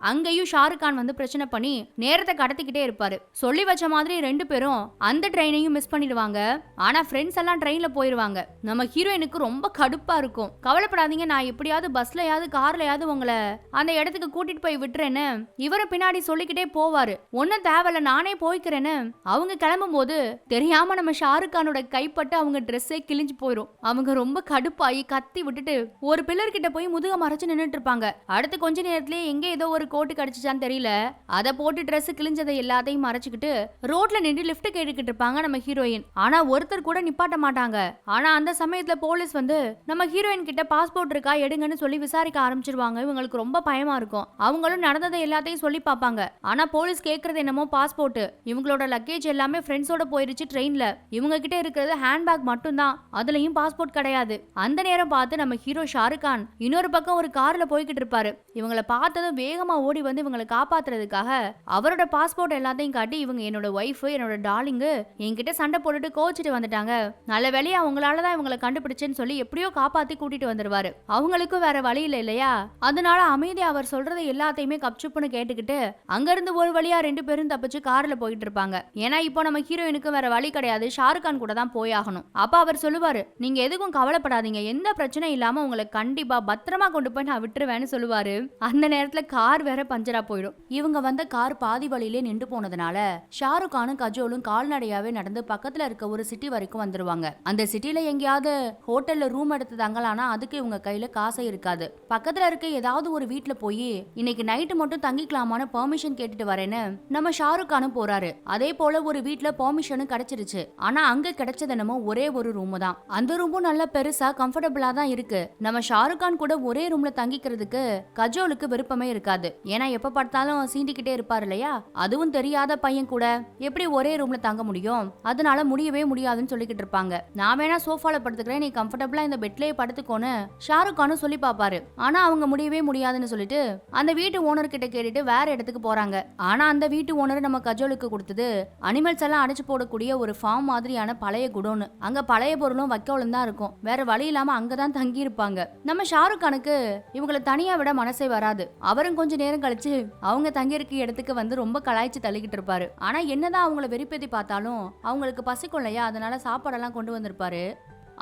[SPEAKER 2] அங்கேயும் ஷாருக் கான் வந்து பிரச்சனை பண்ணி நேரத்தை கடத்திக்கிட்டே இருப்பாரு. சொல்லி வச்ச மாதிரி 2 பேரும் அந்த ட்ரெயினையும் மிஸ் பண்ணிடுவாங்க. ஆனா ஃப்ரெண்ட்ஸ் எல்லாம் ட்ரெயின்ல போயிருவாங்க. நம்ம ஹீரோயினுக்கு ரொம்ப கடுப்பா இருக்கும். கவலைப்படாதீங்க, நான் எப்படியாவது பஸ்லயாவது கார்லயாவது உங்களை அந்த இடத்துக்கு கூட்டிட்டு போய் விட்டுறேன்னு இவரை பின்னாடி சொல்லிக்கிட்டே போவாரு. ஒன்னும் தேவையில்ல, நானே போய்க்கிறேன்னு அவங்க கிளம்பும் போது தெரியாம நம்ம ஷாருக் கானோட கைப்பட்டு அவங்க ட்ரெஸ்ஸே கிழிஞ்சு போயிரும். அவங்க ரொம்ப கடுப்பாயி கத்தி விட்டுட்டு ஒரு பில்லர் கிட்ட போய் முதுக மறைச்சு நின்னுட்டு இருப்பாங்க. அடுத்து கொஞ்ச நேரத்திலேயே எங்க ஏதோ ஒரு கோட்டு கடிச்சிச்சான்னு தெரியல, அத போட்டு Dress கிழிஞ்சதை எல்லாத்தையும் மறைச்சுக்கிட்டு ரோட்ல நின்று லிஃப்ட் கேட்டுக்கிட்டு இருப்பாங்க நம்ம ஹீரோயின். ஆனா ஒருத்தர் கூட நிப்பாட்ட மாட்டாங்க. ஆனா அந்த சமயத்துல போலீஸ் வந்து நம்ம ஹீரோயின் கிட்ட பாஸ்போர்ட் இருக்கா எடுங்கன்னு சொல்லி விசாரிக்க ஆரம்பிச்சிருவாங்க. இவங்களுக்கு ரொம்ப பயமா இருக்கும். அவங்களும் நடந்ததை எல்லாத்தையும் சொல்லி பாப்பாங்க. ஆனா போலீஸ் கேக்குறது என்னமோ பாஸ்போர்ட். இவங்களோட லக்கேஜ் எல்லாமே ஃப்ரெண்ட்ஸோட போயிருச்சு ட்ரெயின்ல. இவங்க கிட்ட இருக்கிறது ஹேண்ட்பேக் மட்டும் தான், அதுலயும் பாஸ்போர்ட் கிடையாது. அந்த நேரம் பார்த்து நம்ம ஹீரோ ஷாருக் கான் இன்னொரு பக்கம் ஒரு கார்ல போய்கிட்டு இருப்பாரு. இவங்களை பார்த்ததும் வேகமா ஓடி வந்து இவங்களை காப்பாத்துறதுக்காக அவரோட பாஸ்போர்ட் எல்லாத்தையும் காட்டி, இவங்க என்னோட ஒய்ஃப், என்னோட டார்லிங்கு, என்கிட்ட சண்டை போட்டுட்டு கோச்சிட்டு வந்துட்டாங்க, நல்ல வேலையா அவங்களாலதான் இவங்களை கண்டுபிடிச்சேன்னு சொல்லி எப்படியோ காப்பாத்தி கூட்டிட்டு வந்துருவாரு. அவங்களுக்கும் வேற வழி இல்ல இல்லையா, அதனால அமைதி அவர் சொல்றது எல்லாத்தையுமே கப்சுப்புன்னு கேட்டுக்கிட்டு அங்கிருந்து ஒரு வழியா 2 பேரும் தப்பிச்சு கார்ல போயிட்டு இருப்பாங்க. ஏன்னா இப்போ நம்ம ஹீரோயினுக்கு வேற வழி கிடையாது, ஷாருக் கான் கூட தான் போயாகணும். அப்ப அவர் சொல்லுவாரு, நீங்க எதுக்கும் கவலைப்படாதீங்க, எந்த பிரச்சனை இல்லாம உங்களை கண்டிப்பா பத்திரமா கொண்டு போய் நான் விட்டுருவேன்னு சொல்லுவாரு. அந்த நேரத்துல கார் வேற பஞ்சரா போயிடும். இவங்க வந்த கார் பாதி வழியிலே நின்று போனதுனால ஷாருக் கானும் கஜோலும் கால்நடையாவே நடந்து பக்கத்துல இருக்க ஒரு சிட்டி வரைக்கும் வந்துருவாங்க. அந்த சிட்டில எங்கேயாவது ஹோட்டல்ல ரூம் எடுத்து தங்கலானா அதுக்கு இவங்க கையில காசே இருக்காது. பக்கத்துல இருக்க ஏதாவது ஒரு வீட்டுல போய் இன்னைக்கு நைட்டு மட்டும் தங்கிக்கலாமான்னு பெர்மிஷன் கேட்டுட்டு வரேன்னு நம்ம ஷாருக் கானும் போறாரு. அதே போல ஒரு வீட்டுல பெர்மிஷனும் கிடைச்சிருச்சு. ஆனா அங்க கிடைச்சது என்னமோ ஒரே ஒரு ரூம் தான். அந்த ரூமும் நல்லா பெருசா கம்ஃபர்டபுளா தான் இருக்கு. நம்ம ஷாருக் கான் கூட ஒரே ரூம்ல தங்கிக்கிறதுக்கு கஜோலுக்கு விருப்பமே இருக்காது. ஏன்னா எப்ப பார்த்தாலும் சீண்டிக்கிட்டே இருப்பாரு இல்லையா, அதுவும் தெரியாத பையன் கூட எப்படி ஒரே ரூம்ல தங்க முடியும், அதனால முடியவே முடியாதுன்னு சொல்லிக்கிட்டு இருப்பாங்க. நான் வேணா சோஃபால படுத்துக்கிறேன், நீ கம்ஃபர்டபுளா இந்த பெட்லயே படுத்துக்கோன்னு ஷாருக் கானும் சொல்லி பாப்பாரு. ஆனா அவங்க முடியவே முடியாதுன்னு சொல்லிட்டு அந்த வீட்டு ஓனர் கிட்ட கேட்டுட்டு வேற இடத்துக்கு போறாங்க. ஆனா அந்த வீட்டு ஓனர் நம்ம கஜோலுக்கு கொடுத்தது அனிமல்ஸ் எல்லாம் அடைச்சு போடக்கூடிய ஒரு ஃபார்ம் மாதிரியான பழைய குடோன். அங்க பழைய பொருளும் வைக்கோலும் தான் இருக்கும். வேற வழி இல்லாம அங்கதான் தங்கி இருப்பாங்க. நம்ம ஷாருக் கானுக்கு இவங்களை தனியா விட மனசே வராது. அவரும் கொஞ்ச நேரம் கழிச்சு அவங்க தங்கி இருக்க இடத்துக்கு வந்து ரொம்ப கலாய்ச்சி தள்ளிக்கிட்டு இருப்பாரு. ஆனா என்னதான் அவங்கள வெறிப்பேத்தி பார்த்தாலும் அவங்களுக்கு பசிக்கும் இல்லையா, அதனால சாப்பாடெல்லாம் கொண்டு வந்திருப்பாரு.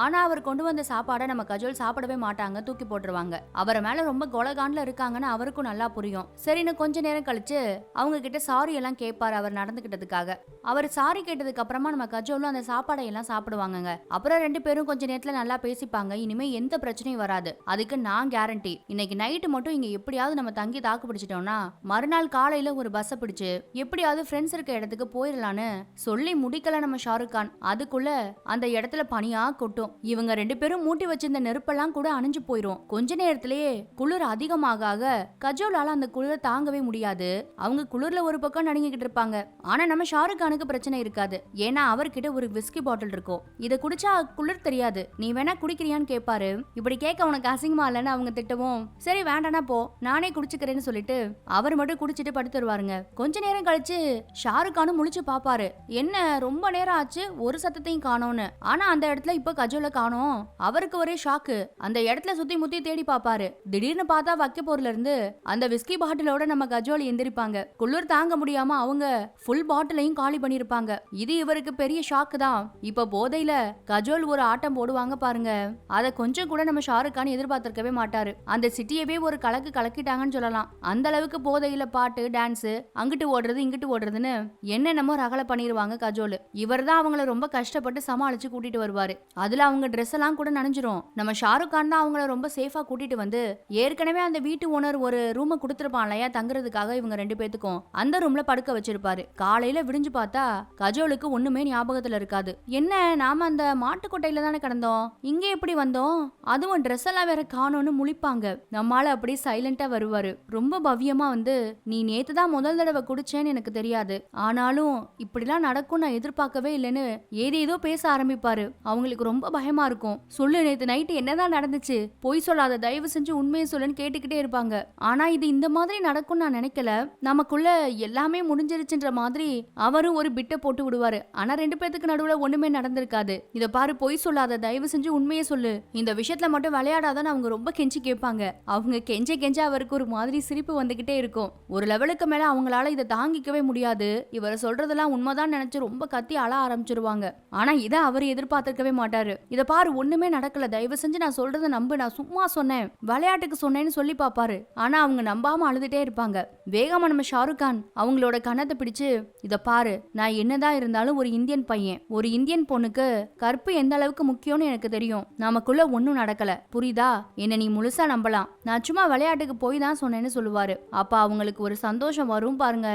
[SPEAKER 2] ஆனா அவர் கொண்டு வந்த சாப்பாடை நம்ம கஜோல் சாப்பிடவே மாட்டாங்க, தூக்கி போட்டுருவாங்க. அவரை மேல ரொம்ப கொலகான்ல இருக்காங்கன்னு அவருக்கும் நல்லா புரியும். சரின்னு கொஞ்ச நேரம் கழிச்சு அவங்க கிட்ட சாரி எல்லாம் கேட்பாரு அவர் நடந்துகிட்டதுக்காக. அவர் சாரி கேட்டதுக்கு அப்புறமா நம்ம கஜோலும் அந்த சாப்பாடை எல்லாம் சாப்பிடுவாங்க. அப்புறம் 2 பேரும் கொஞ்ச நேரத்துல நல்லா பேசிப்பாங்க. இனிமே எந்த பிரச்சனையும் வராது, அதுக்கு நான் கேரண்டி. இன்னைக்கு நைட்டு மட்டும் இங்க எப்படியாவது நம்ம தங்கி தாக்கு பிடிச்சிட்டோம்னா மறுநாள் காலையில ஒரு பஸ் பிடிச்சு எப்படியாவது ஃப்ரெண்ட்ஸ் இருக்க இடத்துக்கு போயிடலான்னு சொல்லி முடிக்கல நம்ம ஷாருக் கான். அதுக்குள்ள அந்த இடத்துல பனியா கொட்டும். இவங்க 2 பேரும் மூட்டி வச்சிருந்த நெருப்பெல்லாம் கூட அணைஞ்சு போயிரும். கொஞ்ச நேரத்திலேயே குளிர் அதிகமாக கஜோலால அந்த குளிரை தாங்கவே முடியாது. அவங்க குளிர்ல ஒரு பக்கம் நடுங்கிட்டு இருப்பாங்க. ஆனா நம்ம ஷாருக் கானுக்கு பிரச்சனை இருக்காது. ஏன்னா அவர்கிட்ட ஒரு விஸ்கி பாட்டில் இருக்கும். இதை குடிச்சா குளிர் தெரியாது, நீ வேணா குடிக்கிறியான்னு கேட்பாரு. இப்படி கேட்க உனக்கு அசிங்கமா இல்லைன்னு அவங்க திட்டவும் சரி வேண்டானா போ, நானே குடிச்சுக்கிறேன்னு சொல்லிட்டு அவர் மட்டும் குடிச்சிட்டு படுத்துருவாருங்க. கொஞ்ச நேரம் கழிச்சு ஷாருக் கானும் முழிச்சு பாப்பாரு. என்ன ரொம்ப நேரம் ஆச்சு, ஒரு சத்தத்தையும் காணோன்னு. ஆனா அந்த இடத்துல இப்ப கஜோல காணோம். அவருக்கு ஒரே ஷாக்கு. அந்த இடத்துல சுத்தி முத்தி தேடி பாப்பாரு. திடீர்னு பார்த்தா வைக்க பொருள்ல இருந்து அந்த விஸ்கி பாட்டிலோட நம்ம கஜோல் எந்திரிப்பாங்க. குளிர் தாங்க முடியாம அவங்க ஃபுல் பாட்டிலையும் காலி பண்ணிருப்பாங்க. இது இவருக்கு பெரிய ஷாக்கு தான். இப்ப போதையில கஜோல் ஒரு ஆட்டம் போடுவாங்க பாருங்க, அத கொஞ்சம் கூட நம்ம ஷாருக் கான் எதிர்பார்த்திருக்கவே மாட்டாரு. அந்த சிட்டியவே ஒரு கலக்கு கலக்கிட்டாங்கன்னு சொல்லலாம். அந்த அளவுக்கு போதையில பாட்டு டான்ஸ், அங்கிட்டு ஓடுறது இங்கிட்டு ஓடுறதுன்னு என்னென்னமோ ரகலை பண்ணிருவாங்க கஜோல். இவர் தான் அவங்கள ரொம்ப கஷ்டப்பட்டு சமாளிச்சு கூட்டிட்டு வருவாரு. அதுல அவங்க ட்ரெஸ் எல்லாம் கூட நனைஞ்சிரும். நம்ம ஷாருக் கான் தான் அவங்கள ரொம்ப சேஃபா கூட்டிட்டு வந்து ஏற்கனவே அந்த வீட்டு ஓனர் ஒரு ரூமை கொடுத்துருப்பான் இல்லையா தங்குறதுக்காக இவங்க 2 பேத்துக்கும், அந்த ரூம்ல படுக்க வச்சிருப்பாரு. காலையில விடிஞ்சு பார்த்தா கஜோலுக்கு ஒண்ணுமே ஞாபகத்துல இருக்காது. என்ன நாம அந்த மாட்டுக்கொட்டையில தானே கிடந்தோம், இங்க எப்படி வந்தோம், அதுவும் ட்ரெஸ் எல்லாம் வேற காணோன்னு முழிப்பாங்க. நம்மால அப்படி சைலண்டா வருவாரு. ரொம்ப பவ்யமா வந்து நீ நேத்து தான் முதல் தடவை குடிச்சேன்னு எனக்கு தெரியாது, ஆனாலும் இப்படிலாம் நடக்கும் நான் எதிர்பார்க்கவே இல்லைன்னு ஏதேதோ பேச ஆரம்பிப்பாரு. அவங்களுக்கு ரொம்ப பயமா இருக்கும். சொல்லு நேத்து நைட்டு என்னதான் நடந்துச்சு, பொய் சொல்லாத, தயவு செஞ்சு உண்மையை சொல்லுன்னு கேட்டுக்கிட்டே இருப்பாங்க. ஆனா இது இந்த மாதிரி நடக்கும் நான் நினைக்கல, நமக்குள்ள எல்லாமே முடிஞ்சிருச்சுன்ற மாதிரி அவரும் ஒரு பிட்ட போட்டு விடுவாரு. ஆனா 2 பேத்துக்கு நடுவுல ஒண்ணுமே நடந்திருக்காது. இத பாரு, பொய் சொல்லாத, தயவு செஞ்சு உண்மையை சொல்லு, இந்த விஷயத்துல மட்டும் விளையாடாதான் அவங்க ரொம்ப கெஞ்சி கேட்பாங்க. அவங்க கெஞ்ச அவருக்கு ஒரு மாதிரி சிரிப்பு வந்துகிட்டே இருக்கும். ஒரு லெவலுக்கு மேல அவங்களால இதை தாங்கிக்கவே முடியாது. இவர் சொல்றதெல்லாம் உண்மைதான் நினைச்சு ரொம்ப கத்தி அழ ஆரம்பிச்சிருவாங்க. ஆனா இதை அவர் எதிர்பார்த்திருக்கவே மாட்டாரு. இத பாரு ஒண்ணுமே நடக்கல, தயவு செஞ்சு நான் சொல்றத நம்பு, நான் சும்மா சொன்னேன், விளையாட்டுக்கு சொன்னேன்னு சொல்லி பாப்பாரு. ஆனா அவங்க நம்பாம அழுதுட்டே இருப்பாங்க. வேகமா நம்ம ஷாருக் கான் அவங்களோட கண்ணத்தை பிடிச்சு, இத பாரு, நான் என்னதான் இருந்தாலும் ஒரு இந்தியன் பையன், ஒரு இந்தியன் பொண்ணுக்கு கற்பு எந்த அளவுக்கு முக்கியம்னு எனக்கு தெரியும். நமக்குள்ள ஒன்னும் நடக்கல, புரியுதா? என்ன நீ முழுசா நம்பலாம், நான் சும்மா விளையாட்டுக்கு போய் தான் சொன்னேன்னு சொல்லுவாரு. அப்ப அவங்களுக்கு ஒரு சந்தோஷம் வரும் பாருங்க.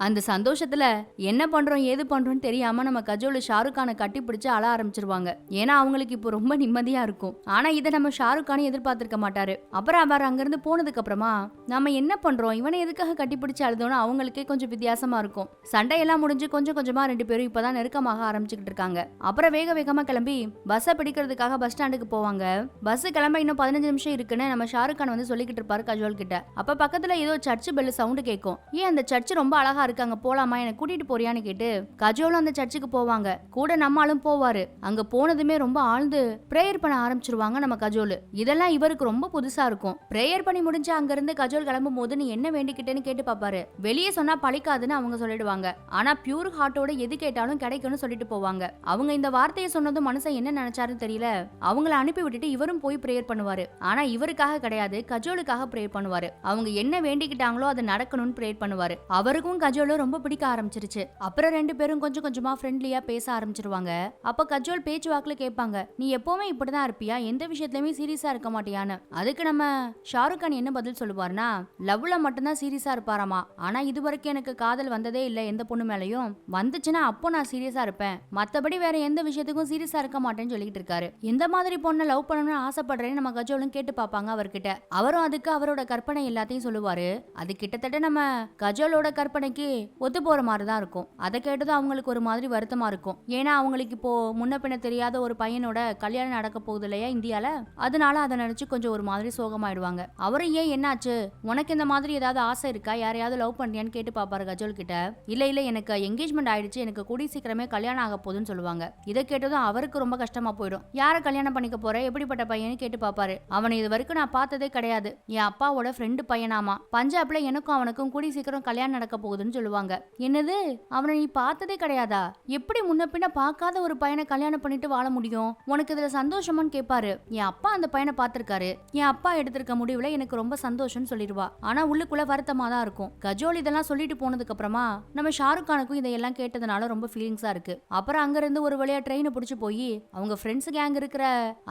[SPEAKER 2] அந்த சந்தோஷத்துல என்ன பண்றோம் ஏது பண்றோம்னு தெரியாம நம்ம கஜோல் ஷாருக் கானை கட்டி பிடிச்சு அழ ஆரம்பிச்சிருவாங்க. ஏன்னா அவங்களுக்கு இப்போ ரொம்ப நிம்மதியா இருக்கும். ஆனா இதை நம்ம ஷாருக் கானை எதிர்பார்த்திருக்க மாட்டாரு. அப்புறம் அவர் அங்கிருந்து போனதுக்கு அப்புறமா நம்ம என்ன பண்றோம், இவனை எதுக்காக கட்டி பிடிச்சு அழுதோன்னு அவங்களுக்கே கொஞ்சம் வித்தியாசமா இருக்கும். சண்டையெல்லாம் முடிஞ்சு கொஞ்சம் கொஞ்சமா 2 பேரும் இப்பதான் நெருக்கமாக ஆரம்பிச்சுக்கிட்டு இருக்காங்க. அப்புறம் வேக வேகமா கிளம்பி பஸ்ஸை பிடிக்கிறதுக்காக பஸ் ஸ்டாண்டுக்கு போவாங்க. பஸ் கிளம்ப இன்னும் 15 நிமிஷம் இருக்குன்னு நம்ம ஷாருக் கான் வந்து சொல்லிக்கிட்டு இருப்பாரு கஜோல் கிட்ட. அப்ப பக்கத்துல ஏதோ சர்ச் பெல் சவுண்ட் கேட்கும். ஏன் அந்த சர்ச் ரொம்ப அழகா இருக்காங்க, போலாமா, என்ன கூட்டிட்டு போறியான்னு கேட்டு கஜோலும் அந்த சர்ச்சுக்கு போவாங்க. கூட நம்மளும் போவாரு. அங்க போனதுமே ரொம்ப ஆழ்ந்து பிரேயர் பண்ண ஆரம்பிச்சிருவாங்க நம்ம கஜோல். இதெல்லாம் இவருக்கு ரொம்ப புதுசா இருக்கும். பிரேயர் பண்ணி முடிஞ்சு அங்க இருந்து கஜோல் கிளம்பும் போது நீ என்ன வேண்டிக்கிட்டேன்னு கேட்டு பாப்பாரு. வெளியே சொன்னா பழிக்காதுன்னு அவங்க சொல்லிடுவாங்க. ஆனா பியூர் ஹார்ட்டோட எது கேட்டாலும் கிடைக்கும்னு சொல்லிட்டு போவாங்க. அவங்க இந்த வார்த்தையை சொன்னதும் மனுஷன் என்ன நினைச்சாருன்னு தெரியல. அவங்கள அனுப்பி விட்டுட்டு இவரும் போய் பிரேயர் பண்ணுவாரு. ஆனா இவருக்காக கிடையாது, கஜோலுக்காக பிரேயர் பண்ணுவாரு. அவங்க என்ன வேண்டிக்கிட்டாங்களோ அது நடக்கணும்னு பிரேயர் பண்ணுவாரு. அவருக்கும் கஜோலும் ரொம்ப பிடிக்க ஆரம்பிச்சிருச்சு. அப்புறம் 2 பேரும் கொஞ்சம் கொஞ்சமா ஃப்ரெண்ட்லியா பேச ஆரம்பிச்சிருவாங்க. அப்ப கஜோல் பேச்சு வாக்குல கேட்பாங்க, நீ எப்பவுமே இப்படிதான் இருப்பியா, எந்த விஷயத்துலயுமே சீரியஸா இருக்க மாட்டியான்னு. அதுக்கு நம்ம ஷாருக் கான் என்ன பதில் சொல்லுவாருன்னா, லவ்ல மட்டும்தான் சீரியஸா இருப்பாராமா. ஆனா இது வரைக்கும் எனக்கு காதல் வந்ததே இல்ல, எந்த பொண்ணு மேலயும். வந்துச்சுன்னா அப்போ நான் சீரியஸா இருப்பேன், மத்தபடி வேற எந்த விஷயத்துக்கும் சீரியஸா இருக்க மாட்டேன்னு சொல்லிட்டு இருக்காரு. எந்த மாதிரி பொண்ணை லவ் பண்ணணும்னு ஆசைப்படுறேன்னு நம்ம கஜோலும் கேட்டு பாப்பாங்க அவர்கிட்ட. அவரும் அதுக்கு அவரோட கற்பனை எல்லாத்தையும் சொல்லுவாரு. அது கிட்டத்தட்ட நம்ம கஜோலோட கற்பனைக்கு ஒத்து போற மாதிரி தான் இருக்கும். அதை கேட்டதும் அவங்களுக்கு ஒரு மாதிரி வருத்தமா இருக்கும். ஏன்னா அவங்களுக்கு இப்போ முன்ன பின்ன தெரியாத ஒரு பையனோட கல்யாணம் நடக்க போகுது இல்லையா இந்தியால, அதனால அதை நினைச்சு கொஞ்சம் ஒரு மாதிரி சோகமாயிடுவாங்க. அவரும் ஏன் என்னாச்சு, உனக்கு இந்த மாதிரி ஏதாவது ஆசை இருக்கா, யாரையாவது லவ் பண்ணியான்னு கேட்டு பாப்பாரு கஜோல் கிட்ட. இல்ல இல்ல எனக்கு என்கேஜ்மெண்ட் ஆயிடுச்சு, எனக்கு கூடி சீக்கிரமே கல்யாணம் ஆக போகுதுன்னு சொல்லுவாங்க. இதை கேட்டதும் அவருக்கு ரொம்ப கஷ்டமா போயிடும். யார கல்யாணம் பண்ணிக்க போற, எப்படிப்பட்ட பையன்னு கேட்டு பாப்பாரு. அவனை இது வரைக்கும் நான் பார்த்ததே கிடையாது, என் அப்பாவோட ஃப்ரெண்டு பையனாமா, பஞ்சாப்ல எனக்கும் அவனுக்கும் கூடி சீக்கிரம் கல்யாணம் நடக்க போகுதுன்னு சொல்லுவாங்க. என்னது, அவனை நீ பார்த்ததே கிடையாதா, எப்படி முன்ன பின்ன பார்க்காத ஒரு பையனை கல்யாணம் பண்ணிட்டு வாழ முடியும், உனக்கு இதுல சந்தோஷமான்னு கேட்பாரு. என் அப்பா அந்த பையனை பார்த்திருக்காரு, என் அப்பா எடுத்திருக்க முடிவுல எனக்கு ரொம்ப சந்தோஷம்னு சொல்லிடுவா. ஆனா உள்ளுக்குள்ள வருத்தமா தான் இருக்கும். கஜோல் இதெல்லாம் சொல்லிட்டு போனதுக்கு அப்புறமா நம்ம ஷாருக் கானுக்கும் இதையெல்லாம் கேட்டதுனால ரொம்ப ஃபீலிங்ஸா இருக்கு. அப்புறம் அங்க இருந்து ஒரு வழியா ட்ரெயினை பிடிச்சு போய் அவங்க ஃப்ரெண்ட்ஸ் கேங் இருக்கிற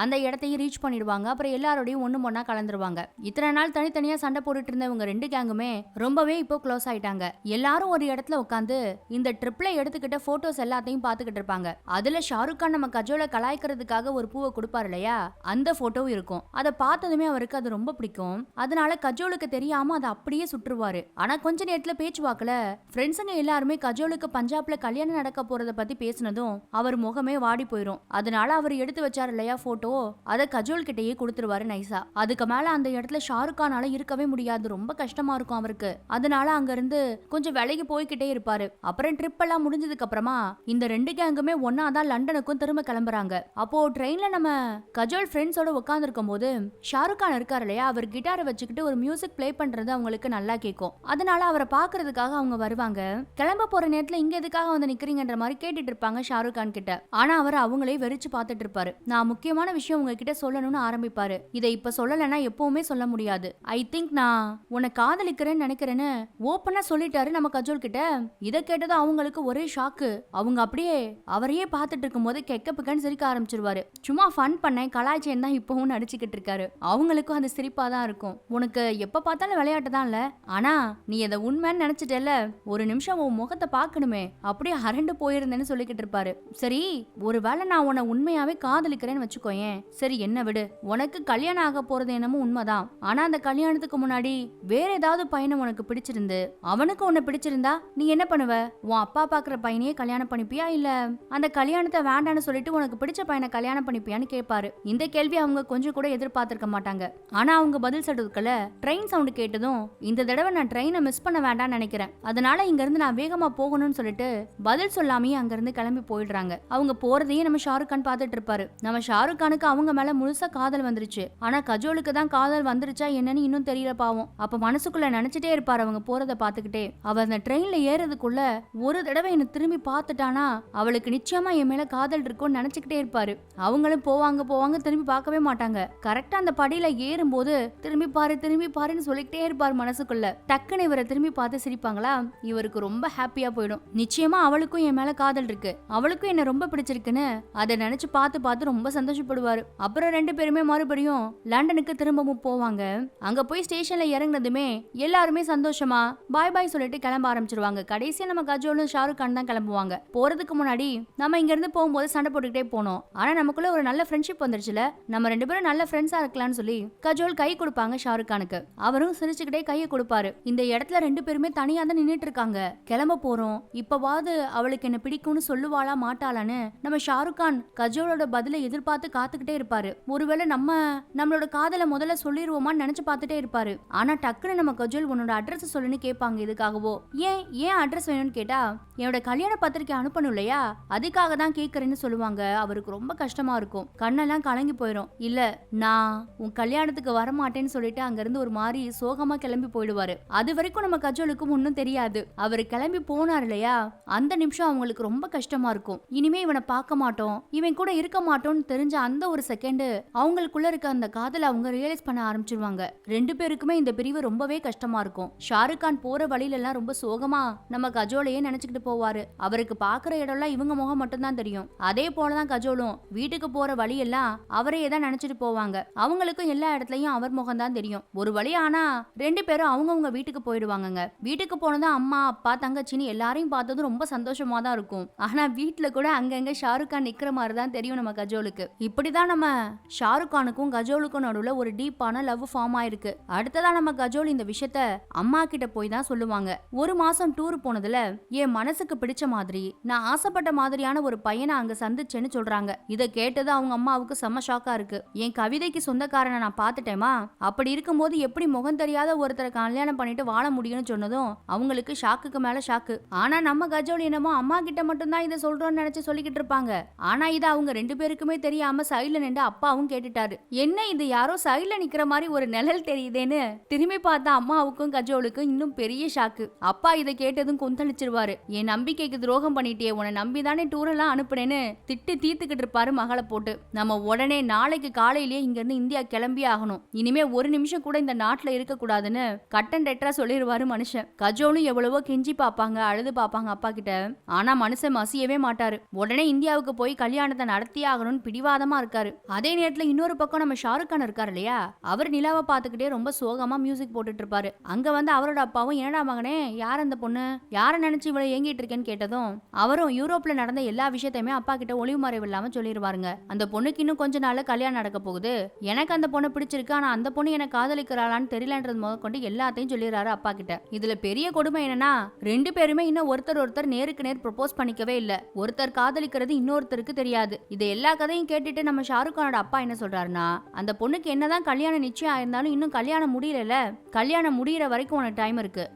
[SPEAKER 2] அந்த இடத்தையும் ரீச் பண்ணிடுவாங்க. அப்புறம் எல்லாரோடையும் ஒண்ணு ஒண்ணா கலந்துருவாங்க. இத்தனை நாள் தனித்தனியா சண்டை போட்டுட்டு இருந்த இவங்க 2 கேங்குமே ரொம்பவே இப்போ க்ளோஸ் ஆயிட்டாங்க. எல்லாரும் ஒரு இடத்துல உட்காந்து இந்த ட்ரிப்ல எடுத்துக்கிட்ட போட்டோஸ் எல்லாத்தையும் பாத்துக்கிட்டு இருப்பாங்க. அதுல ஷாருக் கான் நம்ம கஜோலை கலாய்க்கிறதுக்காக ஒரு பூவை கொடுப்பாரு இல்லையா, அந்த போட்டோ இருக்கும். அதை பார்த்ததுமே அவருக்கு அது ரொம்ப பிடிக்கும். அதனால கஜோலுக்கு தெரியாம அதை அப்படியே சுற்றுவாரு. ஆனா கொஞ்ச நேரத்துல பேச்சுவாக்குல ஃப்ரெண்ட்ஸுங்க எல்லாருமே கஜோலுக்கு பஞ்சாப்ல கல்யாணம் நடக்க போறத பத்தி பேசினதும் அவர் முகமே வாடி போயிரும். அதனால அவர் எடுத்து வச்சாரு இல்லையா போட்டோ, அதை கஜோல் கிட்டயே கொடுத்துருவாரு நைசா. அதுக்கு மேல அந்த இடத்துல ஷாருக் கானால இருக்கவே முடியாது, ரொம்ப கஷ்டமா இருக்கும் அவருக்கு. அதனால அங்க இருந்து கொஞ்சம் விலகி போய்கிட்டே இருப்பாரு. அப்புறம் ட்ரிப் எல்லாம் முடிஞ்சதுக்கு அப்புறமா இந்த 2 கேங்குமே ஒன்னாதான் லண்டனுக்கும் திரும்ப கிளம்புறாங்க. அப்போ ட்ரெயின்ல நம்ம கஜோல் ஃப்ரெண்ட்ஸோட உட்கார்ந்து இருக்கும் போது ஷாருக் கான் இருக்காரு இல்லையா, அவர் கிட்டாரை வச்சுக்கிட்டு ஒரு மியூசிக் பிளே பண்றது அவங்களுக்கு நல்லா கேட்கும். அதனால அவரை பாக்குறதுக்காக அவங்க வருவாங்க. கிளம்ப போற நேரத்துல இங்க எதுக்காக வந்து நிக்கிறீங்கன்ற மாதிரி கேட்டுட்டு இருப்பாங்க ஷாருக் கான் கிட்ட. ஆனா அவர் அவங்களே வெறிச்சு பார்த்துட்டு இருப்பாரு. நான் முக்கியமான விஷயம் உங்ககிட்ட சொல்லணும்னு ஆரம்பிப்பாரு. இதை இப்ப சொல்லலைன்னா எப்பவுமே சொல்ல முடியாது. ஐ திங்க் நான் உன்னை காதலிக்கிறேன்னு நினைக்கிறேன்னு ஓப்பனா சொல்லிட்டாரு நம்ம கஜோல் கிட்ட. இதை கேட்டதும் அவங்களுக்கு ஒரே ஷாக்கு. அவங்க அப்படியே அவரையே பார்த்துட்டு இருக்கும் போது கெக்கப்புக்கன்னு சிரிக்க ஆரம்பிச்சிருவாரு. சும்மா ஃபன் பண்ணேன், கலாய்ச்சேன் தான் இப்பவும் நடிச்சுக்கிட்டு இருக்காரு. அவங்களுக்கும் அது சிரிப்பா தான் இருக்கும். உனக்கு எப்ப பார்த்தாலும் விளையாட்டு தான் இல்ல, ஆனா நீ அதை உண்மைன்னு நினைச்சிட்டல, ஒரு நிமிஷம் உன் முகத்தை பார்க்கணுமே, அப்படியே அரண்டு போயிருந்தேன்னு சொல்லிக்கிட்டு இருப்பாரு. சரி, ஒருவேளை நான் உன்னை உண்மையாவே காதலிக்கிறேன்னு வச்சுக்கோயேன், சரி என்ன விடு, உனக்கு கல்யாணம் ஆக போறது என்னமோ உண்மைதான். ஆனா அந்த கல்யாணத்துக்கு முன்னாடி வேற ஏதாவது பையனை உனக்கு பிடிச்சிருந்து அவனுக்கு உன்னை பிடிச்சிருந்தா நீ என்ன பண்ணுவ, உன் அப்பா பாக்குற பையனையே கல்யாணம் பண்ணிப்பியா, இல்ல அந்த கல்யாணத்தை வேண்டான்னு சொல்லிட்டு உனக்கு பிடிச்ச பையனை கல்யாணம் பண்ணிப்பியான்னு கேட்பாரு. இந்த கேள்வி அவங்க கொஞ்சம் கூட எதிர்பார்த்திருக்க மாட்டாங்க. ஆனா அவங்க பதில் சொல்றதுக்குள்ள ட்ரெயின் சவுண்ட் கேட்டதும், இந்த தடவை நான் ட்ரெயினை மிஸ் பண்ண வேண்டாம்னு நினைக்கிறேன், அதனால இங்க இருந்து நான் வேகமா போகணும்னு சொல்லிட்டு பதில் சொல்லாமே அங்க இருந்து கிளம்பி போயிடுறாங்க. அவங்க போறதையே நம்ம ஷாருக் கான் பார்த்துட்டு இருப்பாரு. நம்ம ஷாருக் கானுக்கு அவங்க மேல முழுசா காதல் வந்துருச்சு. ஆனா கஜோலுக்கு தான் காதல் வந்துருச்சா என்னன்னு இன்னும் தெரியல பாவம். அப்ப மனசுக்குள்ள நினைச்சிட்டே இருப்பாரு அவங்க போறத பாத்துக்கிட்டே. அவ அந்த ட்ரெயின்ல ஏறதுக்குள்ள ஒரு தடவை என்ன திரும்பி பார்த்துட்டானா அவளுக்கு நிச்சயமா என் மேல காதல் இருக்கும்னு நினைச்சுக்கிட்டே இருப்பாரு. இருப்பாரு. அவங்களும் போவாங்க திரும்பி பார்க்கவே மாட்டாங்க. கரெக்டா அந்த படியில ஏறும்போது திரும்பி பாருன்னு சொல்லிக்கிட்டே இருப்பாரு மனசுக்குள்ள. டக்குன்னு இவரை திரும்பி பார்த்து சிரிப்பாங்களா, இவருக்கு ரொம்ப ஹாப்பியா போயிடும். நிச்சயமா அவளுக்கும் என் மேல காதல் இருக்கு, அவளுக்கும் என்ன ரொம்ப பிடிச்சிருக்குன்னு அதை நினைச்சு பார்த்து ரொம்ப சந்தோஷப்படுவாரு. அப்புறம் ரெண்டு பேருமே மறுபடியும் லண்டனுக்கு திரும்பவும் போவாங்க. அங்க போய் ஸ்டேஷன்ல இறங்குனதுமே எல்லாருமே சந்தோஷமா பாய் சொல்லிட்டு கிளம்ப ஆரம்பிச்சிருவாங்க. கடைசியா நம்ம கஜோலும் ஷாருக் கான் தான் கிளம்புவாங்க. போறதுக்கு முன்னாடி நம்ம இங்க இருந்து போகும்போது சண்டை போட்டுக்கிட்டே போனோம், ஆனா நமக்குள்ள ஒரு நல்ல ஃப்ரெண்ட்ஷிப் வந்துருச்சுல, நம்ம ரெண்டு பேரும் நல்ல ஃப்ரெண்ட்ஸா இருக்கலாம்னு சொல்லி கஜோல் கை கொடுப்பாங்க ஷாருக் கானுக்கு. அவரும் சிரிச்சுக்கிட்டே கையை கொடுப்பாரு. இந்த இடத்துல ரெண்டு பேருமே தனியா தான் நின்னுட்டு இருக்காங்க. கிளம்ப போறோம், இப்பவாது அவளுக்கு என்ன பிடிக்கும்னு சொல்லுவாளா மாட்டாளான்னு நம்ம ஷாருக் கான் கஜோலோட பதில எதிர்பார்த்து காத்துக்கிட்டே இருப்பாரு. ஒருவேளை நம்மளோட காதல முதல்ல சொல்லிடுவோமான்னு நினைச்சு பார்த்துட்டே இருப்பாரு. ஆனா டக்குன்னு நம்ம கஜோல் உன்னோட அட்ரஸ் சொல்லுன்னு கேட்பாங்க. இதுக்காகவோ ஏன் அட்ரஸ் வேணும்னு கேட்டா, என்னோட கல்யாண பத்திரிக்கை அனுப்பணும் இல்லையா, அதுக்காக தான் கேட்கறேன்னு சொல்லுவாங்க. அவருக்கு ரொம்ப கஷ்டமா இருக்கும், கண்ணெல்லாம் கலங்கி போயிடும். இல்ல நான் உன் கல்யாணத்துக்கு வரமாட்டேன்னு சொல்லிட்டு அங்க இருந்து ஒரு மாதிரி சோகமா கிளம்பி போயிடுவாரு. அது வரைக்கும் நம்ம கஜோலுக்கும் ஒன்னும் தெரியாது. அவரு கிளம்பி போனார் இல்லையா, அந்த நிமிஷம் அவங்களுக்கு ரொம்ப கஷ்டமா இருக்கும். இனிமே இவனை பார்க்க மாட்டோம், இவன் கூட இருக்க மாட்டோம்னு தெரிஞ்ச அந்த ஒரு செகண்ட் அவங்களுக்குள்ள இருக்க அந்த காதலை அவங்க ரியலைஸ் பண்ண ஆரம்பிச்சிருவாங்க. ரெண்டு பேருக்குமே இந்த பிரிவு ரொம்பவே கஷ்டமா இருக்கும். ஷாருக் கான் போற வழியில எல்லாம் ரொம்ப சோகமா நம்ம கஜோலையே நினைச்சுக்கிட்டு போவாரு. அவருக்கு பாக்குற இடம்லாம் இவங்க முகம் மட்டும் தான் தெரியும். அதே போலதான் கஜோலும் வீட்டுக்கு போற வழியெல்லாம் அவரையே தான் நினைச்சிட்டு போவாங்க. அவங்களுக்கும் எல்லா இடத்துலயும் அவர் முகம் தான் தெரியும். ஒரு வழி ஆனா ரெண்டு பேரும் அவங்கவுங்க வீட்டுக்கு போயிடுவாங்க. வீட்டுக்கு போனதும் அம்மா அப்பா தங்கச்சின்னு எல்லாரையும் பார்த்ததும் ரொம்ப சந்தோஷமா தான் இருக்கும். ஆனா வீட்டுல கூட அங்கங்க ஷாருக் கான் நிக்கிற மாதிரி தான் தெரியும் நம்ம கஜோலுக்கு. இப்படிதான் நம்ம ஷாருக் கானுக்கும் கஜோலுக்கும் நடுவுல ஒரு டீப்பான லவ் ஃபார்ம் ஆயிருக்கு. அடுத்ததான் நம்ம கஜோல் இந்த விஷயத்த அம்மா கிட்ட போய் தான் சொல்லுவாங்க. ஒரு மாசம் டூர் போனதுல என் மனசுக்கு பிடிச்ச மாதிரி நான் ஆசைப்பட்ட மாதிரியான ஒரு பையனை அங்க சந்திச்சேன்னு சொல்றாங்க. இத கேட்டது அவங்க அம்மாவுக்கு செம்ம ஷாக்கா இருக்கு. என் கவிதைக்கு சொந்தக்காரனை நான் பாத்துட்டேமா, அப்படி இருக்கும்போது எப்படி முகம் தெரியாத ஒருத்தரை கல்யாணம் பண்ணிட்டு வாழ முடியும்னு சொன்னதும் அவங்களுக்கு ஷாக்குக்கு மேல ஷாக்கு. ஆனா நம்ம கஜோல் என்னமோ அம்மா கிட்ட மட்டும் தான் இதை சொல்றோம்னு நினைச்சு சொல்லிக்கிட்டு இருப்பாங்க. ஆனா இது அவங்க ரெண்டு பேருக்குமே தெரியாம சைடுல நின்று அப்பாவும் கேட்டுட்டாரு. என்ன இது யாரோ சைடுல நிக்கிற மாதிரி ஒரு நிழல் தெரியுதேன்னு திரும்பி பார்த்தா அம்மாவுக்கும் கஜோலுக்கும் இன்னும் பெரிய ஷாக்கு. அப்பா இதை கேட்டதும் கொந்தளிச்சிருவாரு. என் நம்பிக்கைக்கு துரோகம் பண்ணிட்டே, உன்னை நம்பிதானே டூர் எல்லாம் அனுப்புனேன்னு திட்டு தீர்த்துக்கிட்டு இருப்பாரு மகளை போட்டு. நம்ம உடனே நாளைக்கு காலையிலேயே இங்க இருந்து இந்தியா கிளம்பி ஆகணும், இனிமே ஒரு நிமிஷம் கூட இந்த நாட்டுல இருக்க கூடாதுன்னு கட்டன் டெட்டரா சொல்லிடுவாரு மனுஷன். கஜோலும் எவ்வளவோ கெஞ்சி பாப்பாங்க, அழுது பாப்பாங்க அப்பா கிட்ட. ஆனா மனுஷன் மசியவே மாட்டாரு. உடனே இந்தியாவுக்கு போய் கல்யாணத்தை நடத்தி ஆகணும்னு பிடிவாதமா இருக்காரு. அதே நேரத்துல இன்னொரு பக்கம் நம்ம ஷாருக் கான் இருக்காரு இல்லையா, அவர் நிலாவை பார்த்துக்கிட்டே ரொம்ப சோகமா மியூசிக் போட்டுட்டு இருப்பாரு. அங்க வந்து அவரோட அப்பாவும் என்னடா மகனே யார் அந்த பொண்ணு, யார நினைச்சு இவ்வளவு ஏங்கிட்டு இருக்கேன்னு கேட்டதும் அவரும் யூரோப்ல நடந்த எல்லா விஷயத்தையுமே அப்பா கிட்ட ஒளிவு மறைவு இல்லாம சொல்லிடுவாருங்க. அந்த பொண்ணுக்கு இன்னும் கொஞ்ச நாள்ல கல்யாணம் நடக்க போகுது, எனக்கு அந்த பொண்ணு பிடிச்சிருக்கு, ஆனா அந்த பொண்ணு எனக்கு காதலிக்கிறாளான்னு தெரியலன்றது முதற்கொண்டு எல்லாத்தையும் சொல்லிடுறாரு அப்பா கிட்ட. இதுல பெரிய கொடுமை என்னன்னா, ரெண்டு பேருமே இன்னும் ஒருத்தர் நேருக்கு நேர் ப்ரொபோஸ் பண்ணிக்கவே இல்ல. ஒருத்தர் காதலிக்கிறது இன்னொருத்தருக்கு தெரியாது. இது எல்லா கதையும் கேட்டுட்டு நம்ம ஷாருக் கானோட அப்பா என்ன சொல்றாருன்னா, அந்த பொண்ணுக்கு என்னதான் கல்யாணம் நிச்சயம் ஆயிருந்தாலும் இன்னும் கல்யாணம் முடியல, கல்யாணம் முடியற வரைக்கும் உனக்கு டைம் இருக்கு,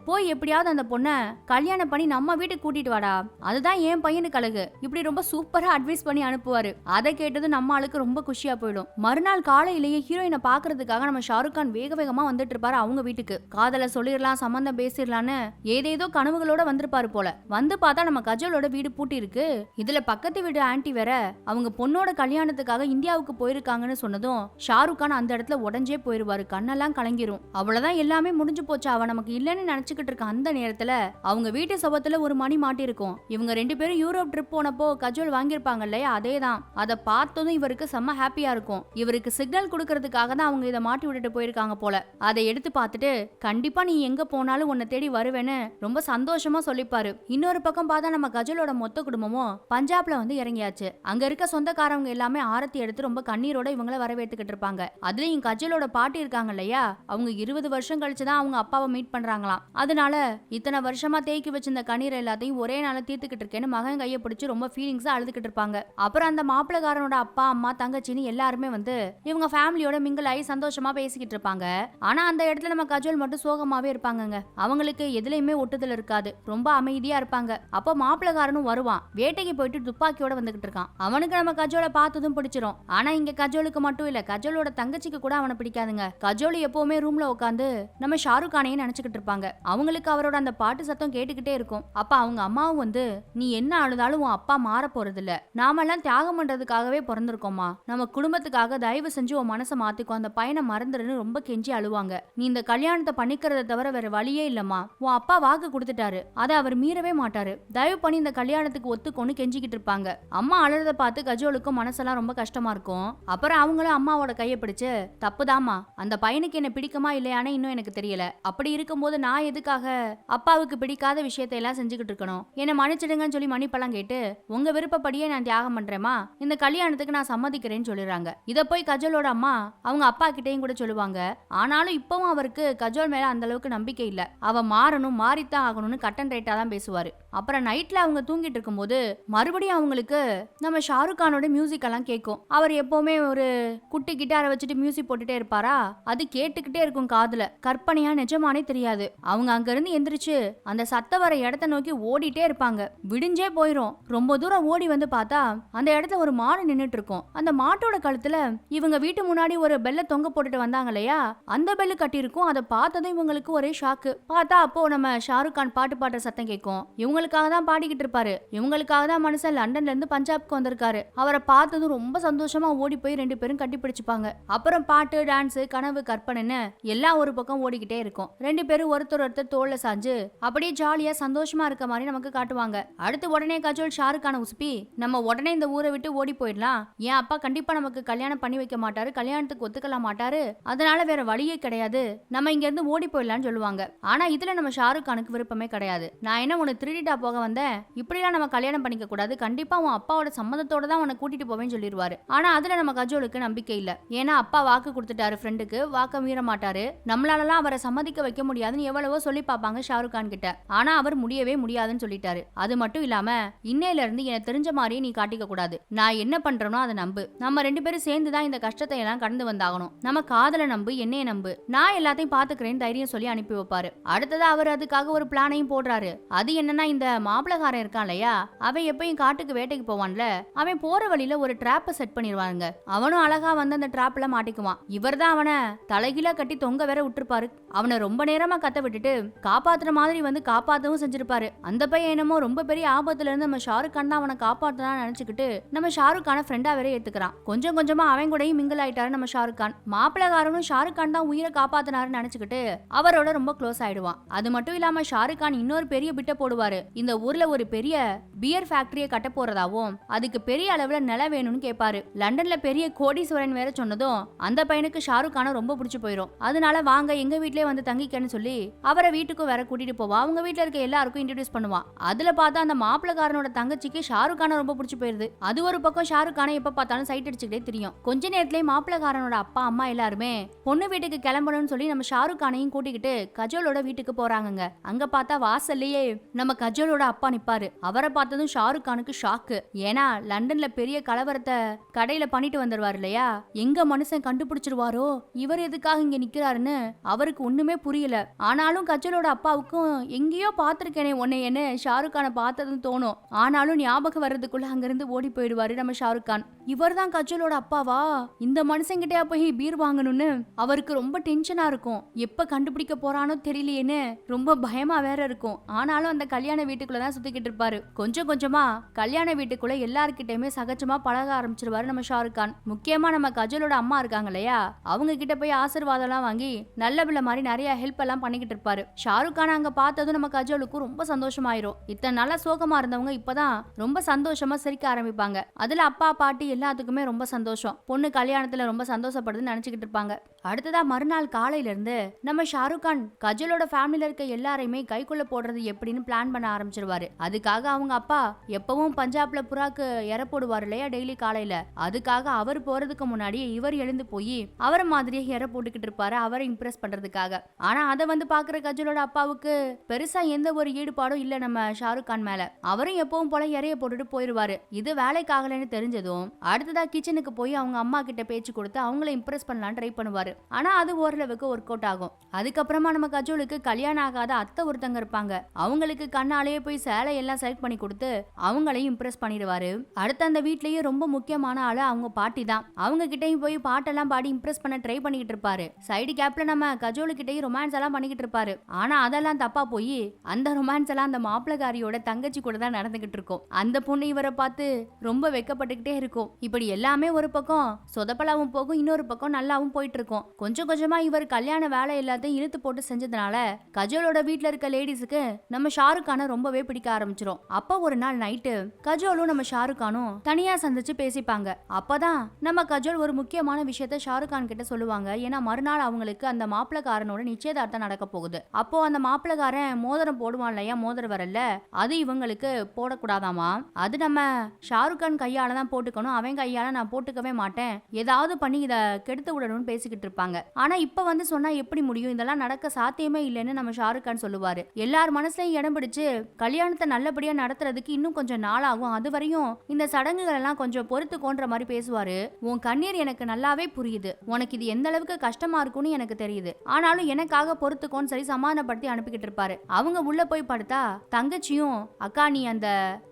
[SPEAKER 2] போய் எப்படியாவது அந்த பொண்ண கல்யாணம் பண்ணி நம்ம வீட்டுக்கு கூட்டிட்டு வாடா, அதுதான் என் பையனுக்கு அழகு, இப்படி ரொம்ப சூப்பரா அட்வைஸ் பண்ணி அனுப்புவாரு. அதை கேட்டது நம்ம ஆளுக்கு ரொம்ப குஷியா போயிடும். மறுநாள் காலையிலேயே ஹீரோயினை பாக்குறதுக்காக நம்ம ஷாருக் கான் வேகமா வந்துட்டு இருப்பாரு அவங்க வீட்டுக்கு. காதல சொல்லிடலாம், சம்பந்தம் பேசிடலான்னு ஏதேதோ கனவுகளோட வந்திருப்பாரு போல. வந்து பார்த்தா நம்ம கஜோலோட வீடு பூட்டி இருக்கு. இதுல பக்கத்து வீடு ஆன்ட்டி வேற அவங்க பொண்ணோட கல்யாணத்துக்காக இந்தியாவுக்கு போயிருக்காங்கன்னு சொன்னதும் ஷாருக் கான் அந்த இடத்துல உடஞ்சே போயிருவாரு. கண்ணெல்லாம் கலங்கிரும். அவ்வளவுதான், எல்லாமே முடிஞ்சு போச்சு, அவ நமக்கு இல்லன்னு நினைச்சுக்கிட்டு இருக்க அந்த நேரத்துல அவங்க வீட்டு சபத்துல ஒரு மணி மாட்டி இருக்கும். இவங்க ரெண்டு பேரும் யூரோப் ட்ரிப் போனப்போ கஜோல் வாங்கியிருப்பாங்க இல்லையா, அதேதான். அதை பார்த்ததும் இவருக்கு செம்ம ஹாப்பியா இருக்கும். இவருக்கு சிக்னல் கொடுக்கறதுக்காக தான் அவங்க இதை மாட்டி விட்டுட்டு போயிருக்காங்க போல. அதை எடுத்து பார்த்துட்டு கண்டிப்பா நீ எங்க போனாலும் உன்னை தேடி வருவேன்னு ரொம்ப சந்தோஷமா சொல்லிப்பாரு. இன்னொரு பக்கம் பார்த்தா நம்ம கஜலோட மொத்த குடும்பமும் பஞ்சாப்ல வந்து இறங்கியாச்சு. அங்க இருக்க சொந்தக்காரங்க எல்லாமே ஆரத்தி எடுத்து ரொம்ப கண்ணீரோட இவங்கள வரவேற்றுக்கிட்டு இருப்பாங்க. அதுலயும் கஜலோட பாட்டி இருக்காங்க இல்லையா, அவங்க 20 வருஷம் கழிச்சுதான் அவங்க அப்பாவை மீட் பண்றாங்களாம். அதனால இத்தனை வருஷமா தேக்கி வச்சிருந்த கண்ணீர் எல்லாத்தையும் ஒரே நாள தீர்த்துக்கிட்டு இருக்கேன்னு மகன் கையை பிடிச்சு ரொம்ப ஃபீலிங்ஸா அழுதுகிட்டு இருப்பாங்க. அப்புறம் அந்த மாப்பிளக்காரனோட அப்பா அம்மா தங்கச்சின்னு எல்லாருமே வந்து இவங்க ஃபேமிலியோட மிங்கிள் ஆகி சந்தோஷமா பேசிக்கிட்டு இருப்பாங்க. ஆனா அந்த இடத்துல நம்ம கஜோல் மட்டும் சோகமாவே இருப்பாங்க. அவங்களுக்கு எதுலயுமே ஒட்டுதல் இருக்காது, ரொம்ப அமைதியா இருப்பாங்க. அப்ப மாப்பிளக்காரனும் வருவான், வேட்டைக்கு போயிட்டு துப்பாக்கியோட வந்துகிட்டு இருக்கான். அவனுக்கு நம்ம கஜோலை பார்த்ததும் பிடிச்சிரும். ஆனா இங்க கஜோலுக்கு மட்டும் இல்ல, கஜோலோட தங்கச்சிக்கு கூட அவனை பிடிக்காதுங்க. கஜோல் எப்பவுமே ரூம்ல உட்காந்து நம்ம ஷாருக் கானையும் நினைச்சுக்கிட்டு இருப்பாங்க. அவங்களுக்கு அவரோட அந்த பாட்டு சத்தம் கேட்டுக்கிட்டே இருக்கும். அப்ப அவங்க அம்மாவும் வந்து, நீ என்ன அழுதாலும் உன் அப்பா மாற போறது இல்ல, நாம எல்லாம் தியாகம் பண்றதுக்காகவே பிறந்திருக்கோமா, நம்ம குடும்பத்துக்காக தயவு செஞ்சு உன் மனசை மாத்திக்கோ, அந்த பையனை மறந்துடுன்னு ரொம்ப கெஞ்சி அழுவாங்க. நீ இந்த கல்யாணத்தை பண்ணிக்கிறத தவிர வேற வழியே இல்லம்மா, உன் அப்பா வாக்கு கொடுத்துட்டாரு, அதை அவர் மீறவே மாட்டாரு, தயவு பண்ணி இந்த கல்யாணத்துக்கு ஒத்துக்கொண்டு கெஞ்சிக்கிட்டு இருப்பாங்க. அம்மா அழுறத பார்த்து கஜோலுக்கும் மனசெல்லாம் ரொம்ப கஷ்டமா இருக்கும். அப்புறம் அவங்களும் அம்மாவோட கையை பிடிச்சு, தப்புதாமா, அந்த பையனுக்கு என்ன பிடிக்குமா இல்லையானே இன்னும் எனக்கு தெரியல, அப்படி இருக்கும்போது நான் எதுக்காக அப்பாவுக்கு பிடிக்காத விஷயத்தை எல்லாம் செஞ்சுக்கிட்டு இருக்கணும், என்ன மன்னிச்சிடுங்கன்னு சொல்லி மன்னிப்பெல்லாம் கேட்டு உங்க விருப்பப்படியே நான் தியாகம் பண்றேமா, இந்த கல்யாணத்துக்கு நான் சம்மதிக்கிறேன்னு சொல்லிடுறாங்க. இத போய் கஜோலோட அம்மா அவங்க அப்பா கிட்டையும் கூட சொல்லுவாங்க. ஆனாலும் இப்பவும் அவருக்கு கஜோல் மேல அந்த அளவுக்கு நம்பிக்கை இல்ல. அவ மாறணும், மாறித்தான் ஆகணும்னு கட் அண்ட் ரைட்டா தான் பேசுவாரு. அப்புறம் நைட்ல அவங்க தூங்கிட்டு இருக்கும்போது மறுபடியும் அவங்களுக்கு நம்ம ஷாருக் கானோட மியூசிக் எல்லாம் கேட்கும். அவர் எப்பவுமே ஒரு குட்டி கிட்டாரை வச்சுட்டு மியூசிக் போட்டுட்டே இருப்பாரா, அது கேட்டுக்கிட்டே இருக்கும் காதுல. கற்பனையா நிஜமானே தெரியாது. அவங்க அங்க இருந்து எந்திரிச்சு அந்த சத்த வர இடத்த நோக்கி ஓடிட்டே இருப்பாங்க. விடிஞ்சே போயிரும். ரொம்ப தூரம் ஓடி வந்து பார்த்தா அந்த இடத்துல ஒரு மாடு நின்னுட்டு இருக்கும். அந்த மாட்டோட கழுத்துல இவங்க வீட்டு முன்னாடி ஒரு பெல்ல தொங்க போட்டுட்டு வந்தாங்க இல்லையா, அந்த பெல்லு கட்டி இருக்கும். அதை பார்த்ததும் இவங்களுக்கு ஒரே ஷாக்கு. பார்த்தா அப்போ நம்ம ஷாருக் கான் பாட்டு பாடுற சத்தம் கேட்கும். இவங்களுக்காக தான் பாடிக்கிட்டு இருப்பாரு. இவங்களுக்காக தான் மனுஷன் லண்டன்ல இருந்து பஞ்சாப்க்கு வந்திருக்காரு. அவரை பார்த்ததும் ரொம்ப சந்தோஷமா ஓடி போய் ரெண்டு பேரும் கட்டி பிடிச்சுப்பாங்க. அப்புறம் பாட்டு, டான்ஸ், கனவு, கற்பனைன்னு எல்லாம் ஒரு பக்கம் ஓடிக்கிட்டே இருக்கும். ரெண்டு பேரும் ஒருத்தர் ஒருத்தர் தோல்ல சாஞ்சு அப்படியே ஜாலியா சந்தோஷமா இருக்க மாதிரி நமக்கு காட்டுவாங்க. அடுத்து உடனே கஜோல் ஷாருக் கான உசுப்பி, நம்ம உடனே இந்த ஊரை விட்டு ஓடி போயிடலாம், என் அப்பா கண்டிப்பா நமக்கு கல்யாணம் பண்ணி வைக்க மாட்டாரு, கல்யாணத்துக்கு ஒத்துக்கலாம் மாட்டாரு, அதனால வேற வழியே கிடையாது, நம்ம இங்க இருந்து ஓடி போயிடலாம்னு சொல்லுவாங்க. ஆனா இதுல நம்ம ஷாருக் கானுக்கு விருப்பமே கிடையாது. நான் என்ன உன்னை திருடிட்டா போக வந்தேன், இப்படிலாம் நம்ம கல்யாணம் பண்ணிக்க கூடாது, கண்டிப்பா உன் அப்பாவோட சம்மதத்தோட தான் உன்னை கூட்டிட்டு போவேன்னு சொல்லிடுவாரு. ஆனா அதுல நம்ம கஜோலுக்கு நம்பிக்கை இல்ல. ஏன்னா அப்பா வாக்கு கொடுத்துட்டாரு, ஃப்ரெண்டுக்கு வாக்க மீற மாட்டாரு, நம்மளாலலாம் அவரை சம்மதிக்க வைக்க முடியாதுன்னு எவ்வளவோ சொல்லி பாப்பாங்க ஷாருக் கான் கிட்ட. ஆனா அவர் முடியவே முடியாதுன்னு சொல்லிட்டாரு. அது மட்டும் இல்லாம இன்னையில இருந்து எனக்கு தெரிஞ்ச மாதிரியே நீ காட்டிக்க கூடாது, நான் என்ன பண்றேனோ அதை நம்பு, நம்ம ரெண்டு பேரும் சேர்ந்து தான் இந்த கஷ்டத்தை எல்லாம் கடந்து வந்தாகணும், நம்ம காதலை நம்பு, என்னைய நம்பு, நான் எல்லாத்தையும் பாத்துக்கிறேன்னு தைரியம் சொல்லி அனுப்பி வைப்பாரு. அடுத்ததா அவர் அதுக்காக ஒரு பிளானையும் போடுறாரு. அது என்னன்னா, இந்த மாப்பிளகாரன் இருக்கான் இல்லையா, அவன் எப்பயும் காட்டுக்கு வேட்டைக்கு போவான்ல, அவன் போற வழியில ஒரு டிராப்ப செட் பண்ணிடுவாங்க. அவனும் அழகா வந்து அந்த டிராப்ல மாட்டிக்குவான். இவர் தான் அவனை தலைகீழா கட்டி தொங்க வேற விட்டுருப்பாரு. அவனை ரொம்ப நேரமா கத்த விட்டுட்டு காப்பாத்துற மாதிரி வந்து காப்பாத்தவும் செஞ்சிருப்பாரு. அந்த பையன் என்னமோ ரொம்ப பெரிய ஆபத்துல இருந்து நம்ம ஷாருக் கான் தான் அவனை காப்பாத்ததான் நினைச்சுக்கிட்டு நம்ம ஷாருக் கான ஃப்ரெண்டா வேற ஏத்துக்கிறான். கொஞ்சம் கொஞ்சமா அவன் கூடயும் மிங்கிள் ஆயிட்டாரு நம்ம ஷாருக் கான். மாப்பிளகாரனும் ஷாருக் கான் தான் உயிரை காப்பாத்தினாருன்னு நினைச்சுக்கிட்டு அவரோட ரொம்ப க்ளோஸ் ஆயிடுவான். அது மட்டும் இல்லாம ஷாருக் கான் இன்னொரு பெரிய பிட்ட போடுவாரு. இந்த ஊர்ல ஒரு பெரிய பியர் ஃபேக்டரியை கட்ட போறதாவும் அதுக்கு பெரிய அளவுல நிலம் வேணும்னு கேட்பாரு. லண்டன்ல பெரிய கோடீஸ்வரன் வேற சொன்னதும் அந்த பையனுக்கு ஷாருக் கான ரொம்ப பிடிச்சு போயிரும். அதனால வாங்க எங்க வீட்லயே வந்து தங்கிக்கன்னு சொல்லி அவரை வீட்டுக்கும் வேற கூட்டிட்டு போவான். அவங்க வீட்டுல இருக்க எல்லாருக்கும் இன்ட்ரோடியூஸ் பண்ணுவான். அதுல பார்த்தா அந்த மாப்பிளக்காரனோட தங்கச்சிக்கு ஷாருக் கான ரொம்ப பிடிச்சு போயிருது. அது ஒரு பக்கம் ஷாருக் கான எப்ப பார்த்தாலும் சைட் அடிச்சுக்கிட்டே தெரியும். கொஞ்ச நேரத்திலே மாப்பிளக்காரனோட அப்பா அம்மா எல்லாருமே பொண்ணு வீட்டுக்கு கிளம்பணும்னு சொல்லி நம்ம ஷாருக் கானையும் கூட்டிக்கிட்டு கஜோலோட வீட்டுக்கு போறாங்க. அங்க பார்த்தா வாசல்லையே நம்ம கஜோலோட அப்பா நிப்பாரு. அவரை பார்த்ததும் ஷாருக் கானுக்கு ஷாக்கு. ஏன்னா லண்டன்ல பெரிய கலவரத்தை கடையில பண்ணிட்டு வந்துருவாரு இல்லையா, எங்க மனுஷன் கண்டுபிடிச்சிருவாரோ, இவர் எதுக்காக இங்க நிக்கிறாருன்னு அவருக்கு ஒண்ணுமே புரியல. ஆனாலும் கஜலோட அப்பாவுக்கும் எங்கேயோ பாத்திருக்கேனே உன்னையன்னு ஷாருக் கானை பார்த்ததும் தோணும். ஆனாலும் ஞாபகம் வர்றதுக்குள்ள அங்கிருந்து ஓடி போயிடுவாரு நம்ம ஷாருக் கான். இவர் தான் கஜலோட அப்பாவா, இந்த மனுஷங்கிட்டயா போய் பீர் வாங்கணும்னு அவருக்கு ரொம்ப டென்ஷனா இருக்கும். எப்ப கண்டுபிடிக்க போறானோ தெரியலையேன்னு ரொம்ப பயமா வேற இருக்கும். ஆனாலும் அந்த கல்யாண வீட்டுக்குள்ளதான் சுத்திக்கிட்டு இருப்பாரு. கொஞ்சம் கொஞ்சமா கல்யாண வீட்டுக்குள்ள எல்லார்கிட்டயுமே சகஜமா பழக ஆரம்பிச்சிருவாரு நம்ம ஷாருக் கான். முக்கியமா நம்ம கஜலோட அம்மா இருக்காங்க இல்லையா, அவங்க கிட்ட போய் ஆசீர்வாதம் எல்லாம் வாங்கி நல்ல பிள்ளை மாதிரி நிறைய ஹெல்ப் எல்லாம் பண்ணிக்கிட்டு இருப்பாரு. ஷாருக் கான் அங்க பார்த்ததும் நம்ம கஜலுக்கும் ரொம்ப சந்தோஷமாயிரும். இத்தனை நாளா சோகமா இருந்தவங்க இப்பதான் ரொம்ப சந்தோஷமா சிரிக்க ஆரம்பிப்பாங்க. அதுல அப்பா பாட்டி எல்லாத்துக்குமே ரொம்ப சந்தோஷம். பொண்ணு கல்யாணத்துல ரொம்ப சந்தோஷப்படுதுன்னு நினைச்சுக்கிட்டு இருப்பாங்க. அடுத்ததா மறுநாள் காலையில இருந்து நம்ம ஷாருக் கான் கஜலோட ஃபேமிலில இருக்க எல்லாரையுமே கைக்குள்ள போடுறது எப்படின்னு பிளான் பண்ண ஆரம்பிச்சிருவாரு. அதுக்காக அவங்க அப்பா எப்பவும் பஞ்சாப்ல புறாக்கு இற போடுவாரு இல்லையா டெய்லி காலையில, அதுக்காக அவர் போறதுக்கு முன்னாடி இவர் எழுந்து போய் அவரை மாதிரியே இற போட்டுக்கிட்டு இருப்பாரு, அவரை இம்ப்ரெஸ் பண்றதுக்காக. ஆனா அதை வந்து பாக்குற கஜலோட அப்பாவுக்கு பெருசா எந்த ஒரு ஈடுபாடும் இல்ல நம்ம ஷாருக் கான் மேல. அவரும் எப்பவும் போல இறைய போட்டுட்டு போயிருவாரு. இது வேலைக்காகலன்னு தெரிஞ்சதும் அடுத்ததா கிச்சனுக்கு போய் அவங்க அம்மா கிட்ட பேச்சு கொடுத்து அவங்கள இம்ப்ரெஸ் பண்ணலாம் ட்ரை பண்ணுவாரு. ஆனா அது ஓரளவுக்கு ஒர்க் அவுட் ஆகும். அதுக்கப்புறமா நம்ம கஜோலுக்கு கல்யாணம் ஆகாத அத்தை ஒருத்தங்க இருப்பாங்க. அவங்களுக்கு கண்ணாலேயே போய் சேலை எல்லாம் செலக்ட் பண்ணி கொடுத்து அவங்களையும் இம்ப்ரெஸ் பண்ணிடுவாரு. அடுத்து அந்த வீட்லயே ரொம்ப முக்கியமான ஆளு அவங்க பாட்டி தான். அவங்க கிட்டையும் போய் பாட்டெல்லாம் பாடி இம்ப்ரெஸ் பண்ண ட்ரை பண்ணிக்கிட்டு இருப்பாரு. சைடு கேப்ல நம்ம கஜோலு கிட்டையும் ரொமான்ஸ் எல்லாம் பண்ணிக்கிட்டு இருப்பாரு. ஆனா அதெல்லாம் தப்பா போய் அந்த ரொமான்ஸ் எல்லாம் அந்த மாப்பிளகாரியோட தங்கச்சி கூட தான் நடந்துகிட்டு இருக்கும். அந்த பொண்ணு இவரை பார்த்து ரொம்ப வெக்கப்பட்டுக்கிட்டே இருக்கும். இப்படி எல்லாமே ஒரு பக்கம் சொதப்பலாவும் போகும், இன்னொரு பக்கம் நல்லாவும் போயிட்டு இருக்கும். கொஞ்சம் கொஞ்சமா இவர் கல்யாண வேலை எல்லாத்தையும் இழுத்து போட்டு செஞ்சதுனால கஜோலோட வீட்ல இருக்க லேடிஸுக்கு நம்ம ஷாருக் கானை ரொம்பவே பிடிக்க ஆரம்பிச்சிரும். அப்ப ஒரு நாள் நைட்டு கஜோலும் நம்ம ஷாருக் கானும் தனியா சந்திச்சு பேசிப்பாங்க. அப்பதான் நம்ம கஜோல் ஒரு முக்கியமான விஷயத்த ஷாருக் கான் கிட்ட சொல்லுவாங்க. ஏன்னா மறுநாள் அவங்களுக்கு அந்த மாப்பிளக்காரனோட நிச்சயதார்த்தம் நடக்க போகுது. அப்போ அந்த மாப்பிளக்காரன் மோதிரம் போடுவான் இல்லையா, மோதிரம் வரல, அது இவங்களுக்கு போடக்கூடாதாமா. அது நம்ம ஷாருக் கான் கையால தான் போட்டுக்கணும், அவன் கையால நான் போட்டுக்கவே மாட்டேன், ஏதாவது பண்ணி இத கெடுத்து விடணும்னு பேசிக்கிட்டு இருப்பாங்க. ஆனா இப்ப வந்து சொன்னா எப்படி முடியும், இதெல்லாம் நடக்க சாத்தியமே இல்லைன்னு நம்ம ஷாருக் கான் சொல்லுவாரு. எல்லார் மனசுலயும் இடம் பிடிச்சு கல்யாணத்தை நல்லபடியா நடத்துறதுக்கு இன்னும் கொஞ்சம் நாள் ஆகும், அது வரையும் இந்த சடங்குகள் எல்லாம் கொஞ்சம் பொறுத்துக்கோன்ற மாதிரி பேசுவாரு. உன் கண்ணீர் எனக்கு நல்லாவே புரியுது, உனக்கு இது எந்த அளவுக்கு கஷ்டமா இருக்கும்னு எனக்கு தெரியுது, ஆனாலும் எனக்காக பொறுத்துக்கோன்னு சரி சமாதானப்படுத்தி அனுப்பிக்கிட்டு இருப்பாரு. அவங்க உள்ள போய் படுத்தா தங்கச்சியும் அக்கா நீ அந்த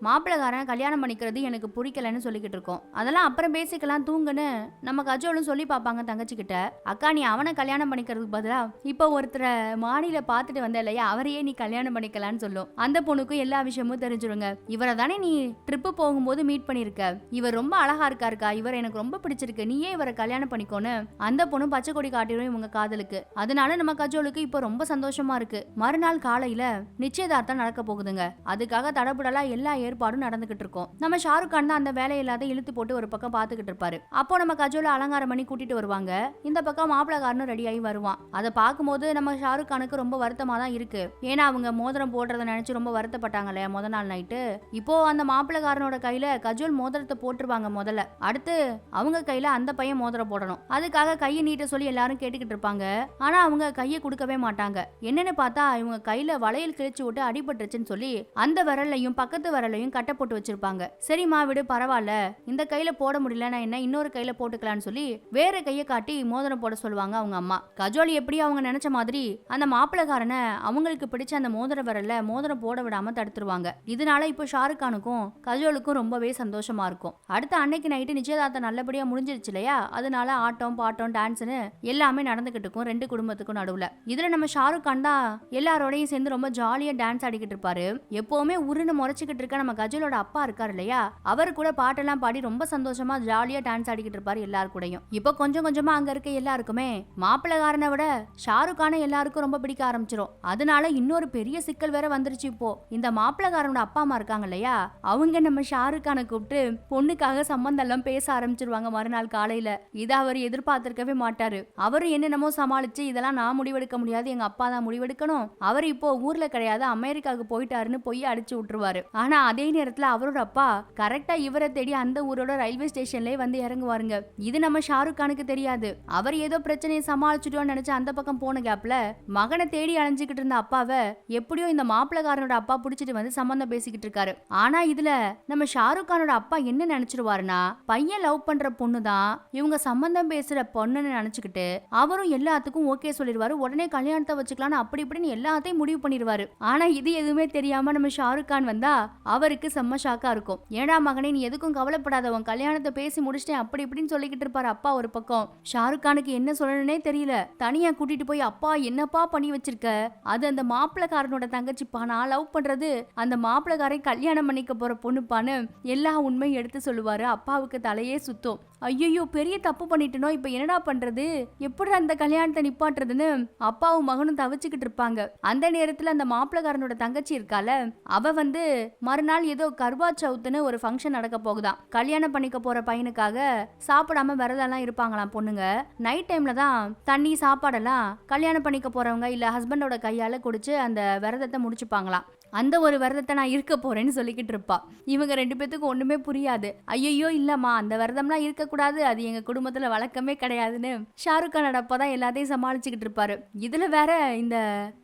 [SPEAKER 2] மாப்பிளக்காரன் கல்யாணம் பண்ணிக்கிறது எனக்கு பிடிக்கலன்னு சொல்லிக்கிட்டு இருக்கோம், அதெல்லாம் அப்புறம் பேசிக்கலாம் தூங்குன்னு நம்ம கஜோலும் சொல்லி பாப்பாங்க தங்கச்சி கிட்ட. அக்கா நீ அவனை கல்யாணம் பண்ணிக்கிறதுக்கு பதிலா இப்போ ஒருத்தரை மாடியில பாத்துட்டு வந்த இல்லையா, அவரையே நீ கல்யாணம் பண்ணிக்கலான்னு சொல்லும். அந்த பொண்ணுக்கும் எல்லா விஷயமும் தெரிஞ்சிருங்க. இவரை தானே நீ ட்ரிப்பு போகும்போது மீட் பண்ணிருக்க, இவர் ரொம்ப அழகா இருக்காருக்கா, இவர் எனக்கு ரொம்ப பிடிச்சிருக்கு, நீயே இவரை கல்யாணம் பண்ணிக்கோன்னு அந்த பொண்ணு பச்சை கொடி காட்டிடும் இவங்க காதலுக்கு. அதனால நம்ம கஜோலுக்கு இப்போ ரொம்ப சந்தோஷமா இருக்கு. மறுநாள் காலையில நிச்சயதார்த்தம் நடக்க போகுதுங்க. அதுக்காக தடபுடலா எல்லா ஏற்பாடும் நடந்துகிட்டு இருக்கும். நம்ம ஷாருக் கான் தான் அந்த வேலை எல்லாத்தையும் இழுத்து போட்டு ஒரு பக்கம் பாத்துக்கிட்டு இருப்பாரு. அப்போ நம்ம கஜோல அலங்காரம் பண்ணி கூட்டிட்டு வருவாங்க. இந்த பக்கம் மாப்பிளக்காரனும் ரெடி ஆகி வருவான். அதை பார்க்கும்போது நம்ம ஷாருக் கானுக்கு ரொம்ப வருத்தமா தான் இருக்கு. ஏன்னா அவங்க மோதிரம் போடுறத நினைச்சு ரொம்ப வருத்தப்பட்டாங்க இல்லையா முத நாள் நைட்டு. இப்போ அந்த மாப்பிளக்காரனோட கையில கஜோல் மோதிரத்தை போட்டுருவாங்க முதல்ல, அடுத்து அவங்க கையில அந்த பையன் மோதிரம் போடணும். அதுக்காக கையை நீட்ட சொல்லி எல்லாரும் கேட்டுக்கிட்டு இருப்பாங்க. ஆனா அவங்க கையை கொடுக்கவே மாட்டாங்க. என்னன்னு பார்த்தா இவங்க கையில வளையல் கிழிச்சு விட்டு அடிபட்டுருச்சுன்னு சொல்லி அந்த விரலையும் பக்கத்து விரலையும் கட்ட போட்டு வச்சிருப்பாங்க. சரிம்மா விடு பரவாயில்ல, இந்த கையில போட முடியலன்னா என்ன, இன்னொரு கையில போட்டுக்கலான்னு சொல்லி வேற கையை காட்டி மோதிரம் போட சொல்லுவாங்க அவங்க அம்மா. கஜோல் எப்படி அவங்க நினைச்ச மாதிரி அந்த மாப்பிளக்காரனை அவங்களுக்கு பிடிச்ச அந்த மோதிர விரல்ல மோதிரம் போட விடாம தடுத்துருவாங்க. இதனால இப்போ ஷாருக் கானுக்கும் கஜோலுக்கும் ரொம்பவே சந்தோஷமா இருக்கும். அடுத்த அன்னைக்கு நைட்டு நிச்சயதார்த்தம் நல்லபடியா முடிஞ்சிருச்சு இல்லையா, அதனால ஆட்டம் பாட்டம் டான்ஸ்னு எல்லாமே நடந்துகிட்டு இருக்கும் ரெண்டு குடும்பத்துக்கும் நடுவுல. இதுல நம்ம ஷாருக் கான் தான் எல்லாரோடையும் சேர்ந்து ரொம்ப ஜாலியா டான்ஸ் ஆடிக்கிட்டு இருப்பாரு. எப்பவுமே உருன்னு முறைச்சுக்கிட்டு இருக்க நம்ம கஜலோட அப்பா இருக்காரு இல்லையா, அவர் கூட பாட்டெல்லாம் பாடி ரொம்ப சந்தோஷமா ஜாலியா டான்ஸ் ஆடிக்கிட்டு இருப்பாரு எல்லாரு கூடயும். இப்போ கொஞ்சம் கொஞ்சமா அங்க இருக்க எல்லாருக்குமே மாப்பிளக்காரனை விட ஷாருக் கானை எல்லாருக்கும் ரொம்ப பிடிக்க ஆரம்பிச்சிரும். அதனால இன்னொரு பெரிய சிக்கல் வேற வந்துருச்சு. இப்போ இந்த மாப்பிளக்காரனோட அப்பா அம்மா இருக்காங்க இல்லையா, அவங்க நம்ம ஷாருக் கானை கூப்பிட்டு பொண்ணுக்காக சம்பந்தம் எல்லாம் பேச ஆரம்பிச்சிருவாங்க மறுநாள் காலையில. இதை அவர் எதிர்பார்த்திருக்கவே மாட்டாரு. அவரும் என்னென்னமோ சமாளிச்சு இதெல்லாம் நான் முடிவெடுக்க முடியாது, எங்க அப்பா தான் முடிவெடுக்கணும், அவர் இப்போ ஊர்ல கிடையாது அமெரிக்காவுக்கு போயிட்டாருன்னு பொய் அடிச்சு விட்டுருவாரு. ஆனா அதே நேரத்துல அவரோட அப்பா கரெக்டா இவரை தேடி அந்த ஊரோட ரயில்வே ஸ்டேஷன்லயே வந்து இறங்குவாருங்க. இது நம்ம ஷாருக் கானுக்கு தெரியாது. அவர் ஏதோ பிரச்சனையை சமாளிச்சுட்டோன்னு நினைச்சு அந்த பக்கம் போன கேப்ல மகனை தேடி அலைஞ்சுக்கிட்டு இருந்த அப்பாவை எப்படியோ இந்த மாப்பிளக்காரனோட அப்பா புடிச்சிட்டு வந்து சம்பந்தம் பேசிக்கிட்டு இருக்காரு. ஆனா இதுல நம்ம ஷாருக் கானோட அப்பா என்ன நினைச்சிருவாருன்னா, பையன் லவ் பண்ற பொண்ணுதான் இவங்க சம்பந்தம் பேசுற பொண்ணுன்னு நினைச்சுக்கிட்டு அவரும் எல்லாத்துக்கும் ஓகே சொல்லிடுவாரு. உடனே கல்யாணத்தை வச்சுக்கலாம்னு அப்படி இப்படின்னு எல்லாத்தையும் முடிவு பண்ணிடுவாரு. ஆனா இது எதுவுமே தெரியாம நம்ம ஷாருக் கான் வந்தா அவருக்கு செம்ம ஷாக்கா இருக்கும். ஏடா மகனே நீ எதுக்கும் கவலைப்படாத, உன் கல்யாணத்தை பேசி முடிச்சிட்டேன் அப்படி இப்படின்னு சொல்லிக்கிட்டு இருப்பாரு அப்பா ஒரு பக்கம். ஷாருக் கானுக்கு என்ன சொல்லணும்னே தெரியல. தனியா கூட்டிட்டு போய் அப்பா என்னப்பா பண்ணி வச்சிருக்க, அது அந்த மாப்பிளக்காரனோட தங்கச்சிப்பா, நான் லவ் பண்றது அந்த மாப்பிளக்காரன் கல்யாணம் பண்ணிக்க போற பொண்ணுப்பான்னு எல்லா உண்மையும் எடுத்து சொல்லுவாரு. அப்பாவுக்கு தலையே சுத்தம். ஐயோ பெரிய தப்பு பண்ணிட்டனோ, இப்ப என்னடா பண்றது, எப்படி அந்த கல்யாணத்தை நிப்பாட்டுறதுன்னு அப்பாவும் மகனும் தவிச்சுக்கிட்டு இருப்பாங்க. அந்த நேரத்துல அந்த மாப்பிளக்காரனோட தங்கச்சி இருக்கால, அவ வந்து மறுநாள் ஏதோ கர்வா சவுத்துன்னு ஒரு ஃபங்க்ஷன் நடக்க போகுதான். கல்யாணம் பண்ணிக்க போற பையனுக்காக சாப்பிடாம விரதெல்லாம் இருப்பாங்களாம் பொண்ணுங்க. நைட் டைம்ல தான் தண்ணி சாப்பாடெல்லாம் கல்யாணம் பண்ணிக்க போறவங்க இல்ல ஹஸ்பண்டோட கையால குடிச்சு அந்த விரதத்தை முடிச்சுப்பாங்களாம். அந்த ஒரு விரதத்தை நான் இருக்க போறேன்னு சொல்லிக்கிட்டு இருப்பா. இவங்க ரெண்டு பேத்துக்கும் ஒண்ணுமே புரியாது. ஐயோ இல்லம்மா அந்த விரதம்லாம் இருக்க கூடாது, அது எங்க குடும்பத்துல வழக்கமே கிடையாதுன்னு ஷாருக் கானோட அப்பா தான் எல்லாத்தையும் சமாளிச்சுக்கிட்டு இருப்பாரு. இதுல வேற இந்த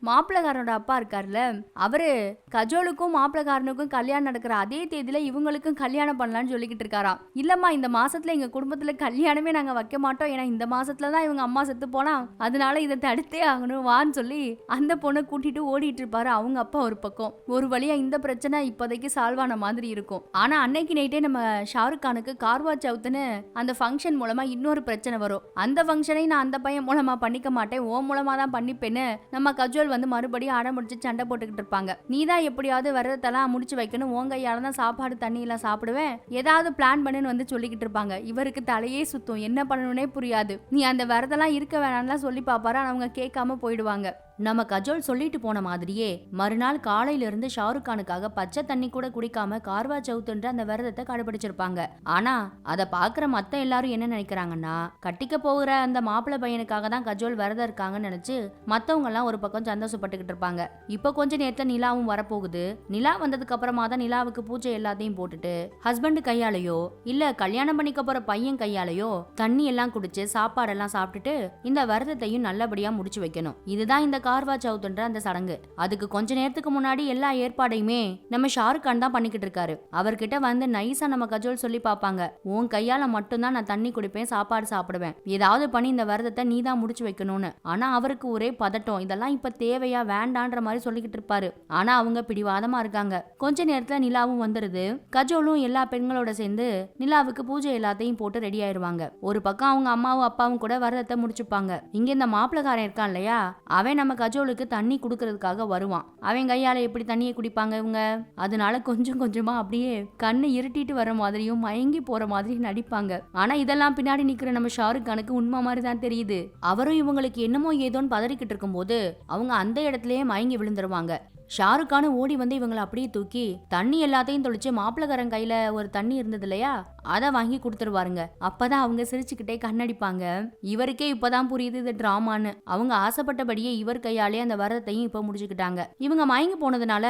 [SPEAKER 2] மாப்பிளக்காரனோட அப்பா இருக்காருல்ல, அவரு கஜோலுக்கும் மாப்பிளக்காரனுக்கும் கல்யாணம் நடக்கிற அதே தேதியில இவங்களுக்கும் கல்யாணம் பண்ணலாம்னு சொல்லிக்கிட்டு இருக்காராம். இல்லம்மா இந்த மாசத்துல எங்க குடும்பத்துல கல்யாணமே நாங்க வைக்க மாட்டோம், ஏன்னா இந்த மாசத்துலதான் இவங்க அம்மா செத்து போனா, அதனால இதை தடுத்தே ஆகணும் வான்னு சொல்லி அந்த பொண்ணை கூட்டிட்டு ஓடிட்டு இருப்பாரு அவங்க அப்பா ஒரு பக்கம். ஒரு வழியா இந்த பிரச்சனை இப்போதைக்கு சால்வ் ஆன மாதிரி இருக்கும். ஆனா அன்னைக்கு நைட்டே நம்ம ஷாருக் கானுக்கு கார்வா சவுத்னு அந்த ஃபங்க்ஷன் மூலமா இன்னொரு பிரச்சனை வரும். அந்த ஃபங்க்ஷனை நான் அந்த பையன் மூலமா பண்ணிக்க மாட்டேன், ஓ மூலமா தான் பண்ணிப்பேன்னு நம்ம கஜோல் வந்து மறுபடியும் அடமுடிச்சு சண்டை போட்டுக்கிட்டு இருப்பாங்க. நீ தான் எப்படியாவது விரதத்தெல்லாம் முடிச்சு வைக்கணும், உங்க கையால தான் சாப்பாடு தண்ணி எல்லாம் சாப்பிடுவேன், ஏதாவது பிளான் பண்ணுன்னு வந்து சொல்லிக்கிட்டு இருப்பாங்க. இவருக்கு தலையே சுத்தும், என்ன பண்ணணும்னே புரியாது. நீ அந்த விரதெல்லாம் இருக்க வேணாம்லாம் சொல்லி பாப்பாரு, அவங்க கேட்காம போயிடுவாங்க. நம்ம கஜோல் சொல்லிட்டு போன மாதிரியே மறுநாள் காலையில இருந்து ஷாருக் கானுக்காக பச்சை தண்ணி கூட குடிக்காம கார்வா சவுத்ன்ற அந்த விரதத்தை கடைபிடிச்சிருப்பாங்க. ஆனா அத பாக்குற மத்த எல்லாரும் என்ன நினைக்கிறாங்கன்னா, கட்டிக்க போகிற அந்த மாப்பிள்ளை பையனுக்காக தான் கஜோல் விரதம் இருக்காங்கன்னு நினைச்சு மத்தவங்க எல்லாம் ஒரு பக்கம் சந்தோஷப்பட்டுக்கிட்டு இருப்பாங்க. இப்ப கொஞ்ச நேரத்துல நிலாவும் வரப்போகுது. நிலா வந்ததுக்கு அப்புறமா தான் நிலாவுக்கு பூஜை எல்லாத்தையும் போட்டுட்டு ஹஸ்பண்ட் கையாலையோ இல்ல கல்யாணம் பண்ணிக்க போற பையன் கையாலையோ தண்ணி எல்லாம் குடிச்சு சாப்பாடெல்லாம் சாப்பிட்டுட்டு இந்த விரதத்தையும் நல்லபடியா முடிச்சு வைக்கணும். இதுதான் இந்த கார்வா சவுத்ன்ற அந்த சடங்கு. அதுக்கு கொஞ்ச நேரத்துக்கு முன்னாடி எல்லா ஏற்பாடையுமே நம்ம ஷாருக் கான் தான் பண்ணிக்கிட்டு இருக்காரு. அவர்கிட்ட வந்து நைஸா நம்ம கஜோல் சொல்லி பாப்பாங்க, உன் கையால மட்டும்தான் நான் தண்ணி குடிப்பேன், சாப்பாடு சாப்பிடுவேன், ஏதாவது பண்ணி இந்த விரதத்தை நீ தான் முடிச்சு வைக்கணும்னு. ஆனா அவருக்கு ஒரே பதட்டம், இதெல்லாம் இப்ப தேவையா வேண்டான்ற மாதிரி சொல்லிக்கிட்டு இருப்பாரு. ஆனா அவங்க பிடிவாதமா இருக்காங்க. கொஞ்ச நேரத்துல நிலாவும் வந்துருது. கஜோலும் எல்லா பெண்களோட சேர்ந்து நிலாவுக்கு பூஜை எல்லாத்தையும் போட்டு ரெடி ஆயிருவாங்க. ஒரு பக்கம் அவங்க அம்மாவும் அப்பாவும் கூட விரதத்தை முடிச்சுப்பாங்க. இங்க இந்த மாப்பிள்ளக்காரன் இருக்கான் இல்லையா, அவன் நம்ம கஜோலுக்கு தண்ணி குடுக்கறதுக்காக வருவான். அவன் கையால எப்படி தண்ணியை குடிப்பாங்க இவங்க? அதனால கொஞ்சம் கொஞ்சமா அப்படியே கண்ணு இருட்டிட்டு வர மாதிரியும் மயங்கி போற மாதிரி நடிப்பாங்க. ஆனா இதெல்லாம் பின்னாடி நிக்கிற நம்ம ஷாருக் கானுக்கு உண்மை மாதிரி தான் தெரியுது. அவரும் இவங்களுக்கு என்னமோ ஏதோன்னு பதறிக்கிட்டு இருக்கும் போது அவங்க அந்த இடத்துலயே மயங்கி விழுந்துருவாங்க. ஷாருக் கான் ஓடி வந்து இவங்களை அப்படியே தூக்கி தண்ணி எல்லாத்தையும் தொளிச்சு மாப்பிள்ளக்காரன் கையில ஒரு தண்ணி இருந்தது இல்லையா, அதை வாங்கி கொடுத்துருவாருங்க. அப்பதான் அவங்க சிரிச்சுக்கிட்டே கண்ணடிப்பாங்க. இவருக்கே இப்பதான் புரியுது இது டிராமான்னு. அவங்க ஆசைப்பட்டபடியே இவர் கையாலே அந்த விரதத்தையும் இப்ப முடிச்சுக்கிட்டாங்க. இவங்க மயங்கி போனதுனால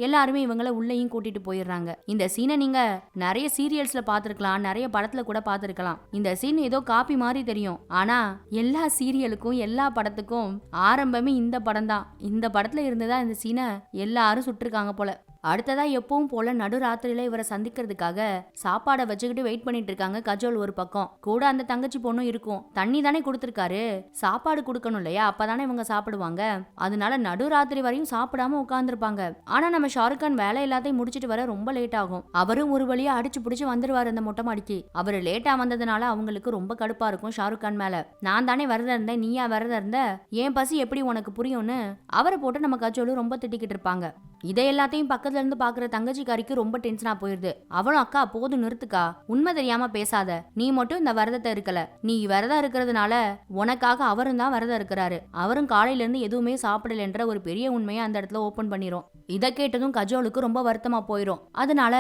[SPEAKER 2] எல்லாருமே இவங்களை உள்ளேயும் கூட்டிட்டு போயிடுறாங்க. இந்த சீனை நீங்க நிறைய சீரியல்ஸ்ல பாத்துருக்கலாம், நிறைய படத்துல கூட பாத்துருக்கலாம். இந்த சீன் ஏதோ காப்பி மாதிரி தெரியும், ஆனா எல்லா சீரியலுக்கும் எல்லா படத்துக்கும் ஆரம்பமே இந்த படம் தான். இந்த படத்துல இருந்துதான் இந்த சீனை எல்லாரும் சுட்டிருக்காங்க போல. அடுத்ததா எப்பவும் போல நடுராத்திரியில இவரை சந்திக்கிறதுக்காக சாப்பாடை வச்சுக்கிட்டு வெயிட் பண்ணிட்டு இருக்காங்க கஜோல். ஒரு பக்கம் கூட அந்த தங்கச்சி பொண்ணும் இருக்கும். தண்ணி தானே கொடுத்துருக்காரு, சாப்பாடு கொடுக்கணும் இல்லையா, அப்பதானே இவங்க சாப்பிடுவாங்க. அதனால நடுராத்திரி வரையும் சாப்பிடாம உட்கார்ந்துருப்பாங்க. ஆனா நம்ம ஷாருக் கான் வேலை எல்லாத்தையும் முடிச்சிட்டு வர ரொம்ப லேட் ஆகும். அவரும் ஒரு வழியா அடிச்சு புடிச்சு வந்துருவாரு அந்த மொட்டை மாடிக்கு. அவரு லேட்டா வந்ததுனால அவங்களுக்கு ரொம்ப கடுப்பா இருக்கும் ஷாருக் கான் மேல. நான் தானே விரதம் இருந்தேன், நீயா விரதம் இருந்த, ஏன் பசி எப்படி உனக்கு புரியும்னு அவரை போட்டு நம்ம கஜோலும் ரொம்ப திட்டிக்கிட்டு இருப்பாங்க. இதை எல்லாத்தையும் பக்கத்துல இருந்து பாக்குற தங்கச்சிக்காரிக்கு ரொம்ப டென்ஷனா போயிருது. அவளும், அக்கா போதும் நிறுத்துக்கா, உண்மை தெரியாம பேசாத, நீ மட்டும் இந்த விரதத்தை இருக்கல, நீ விரதம் இருக்கிறதுனால உனக்காக அவரும் தான் விரதம் இருக்கிறாரு, அவரும் காலையில இருந்து எதுவுமே சாப்பிடலன்ற ஒரு பெரிய உண்மையை அந்த இடத்துல ஓபன் பண்ணிரும். இதை கேட்டதும் கஜோலுக்கு ரொம்ப வருத்தமா போயிரும். அதனால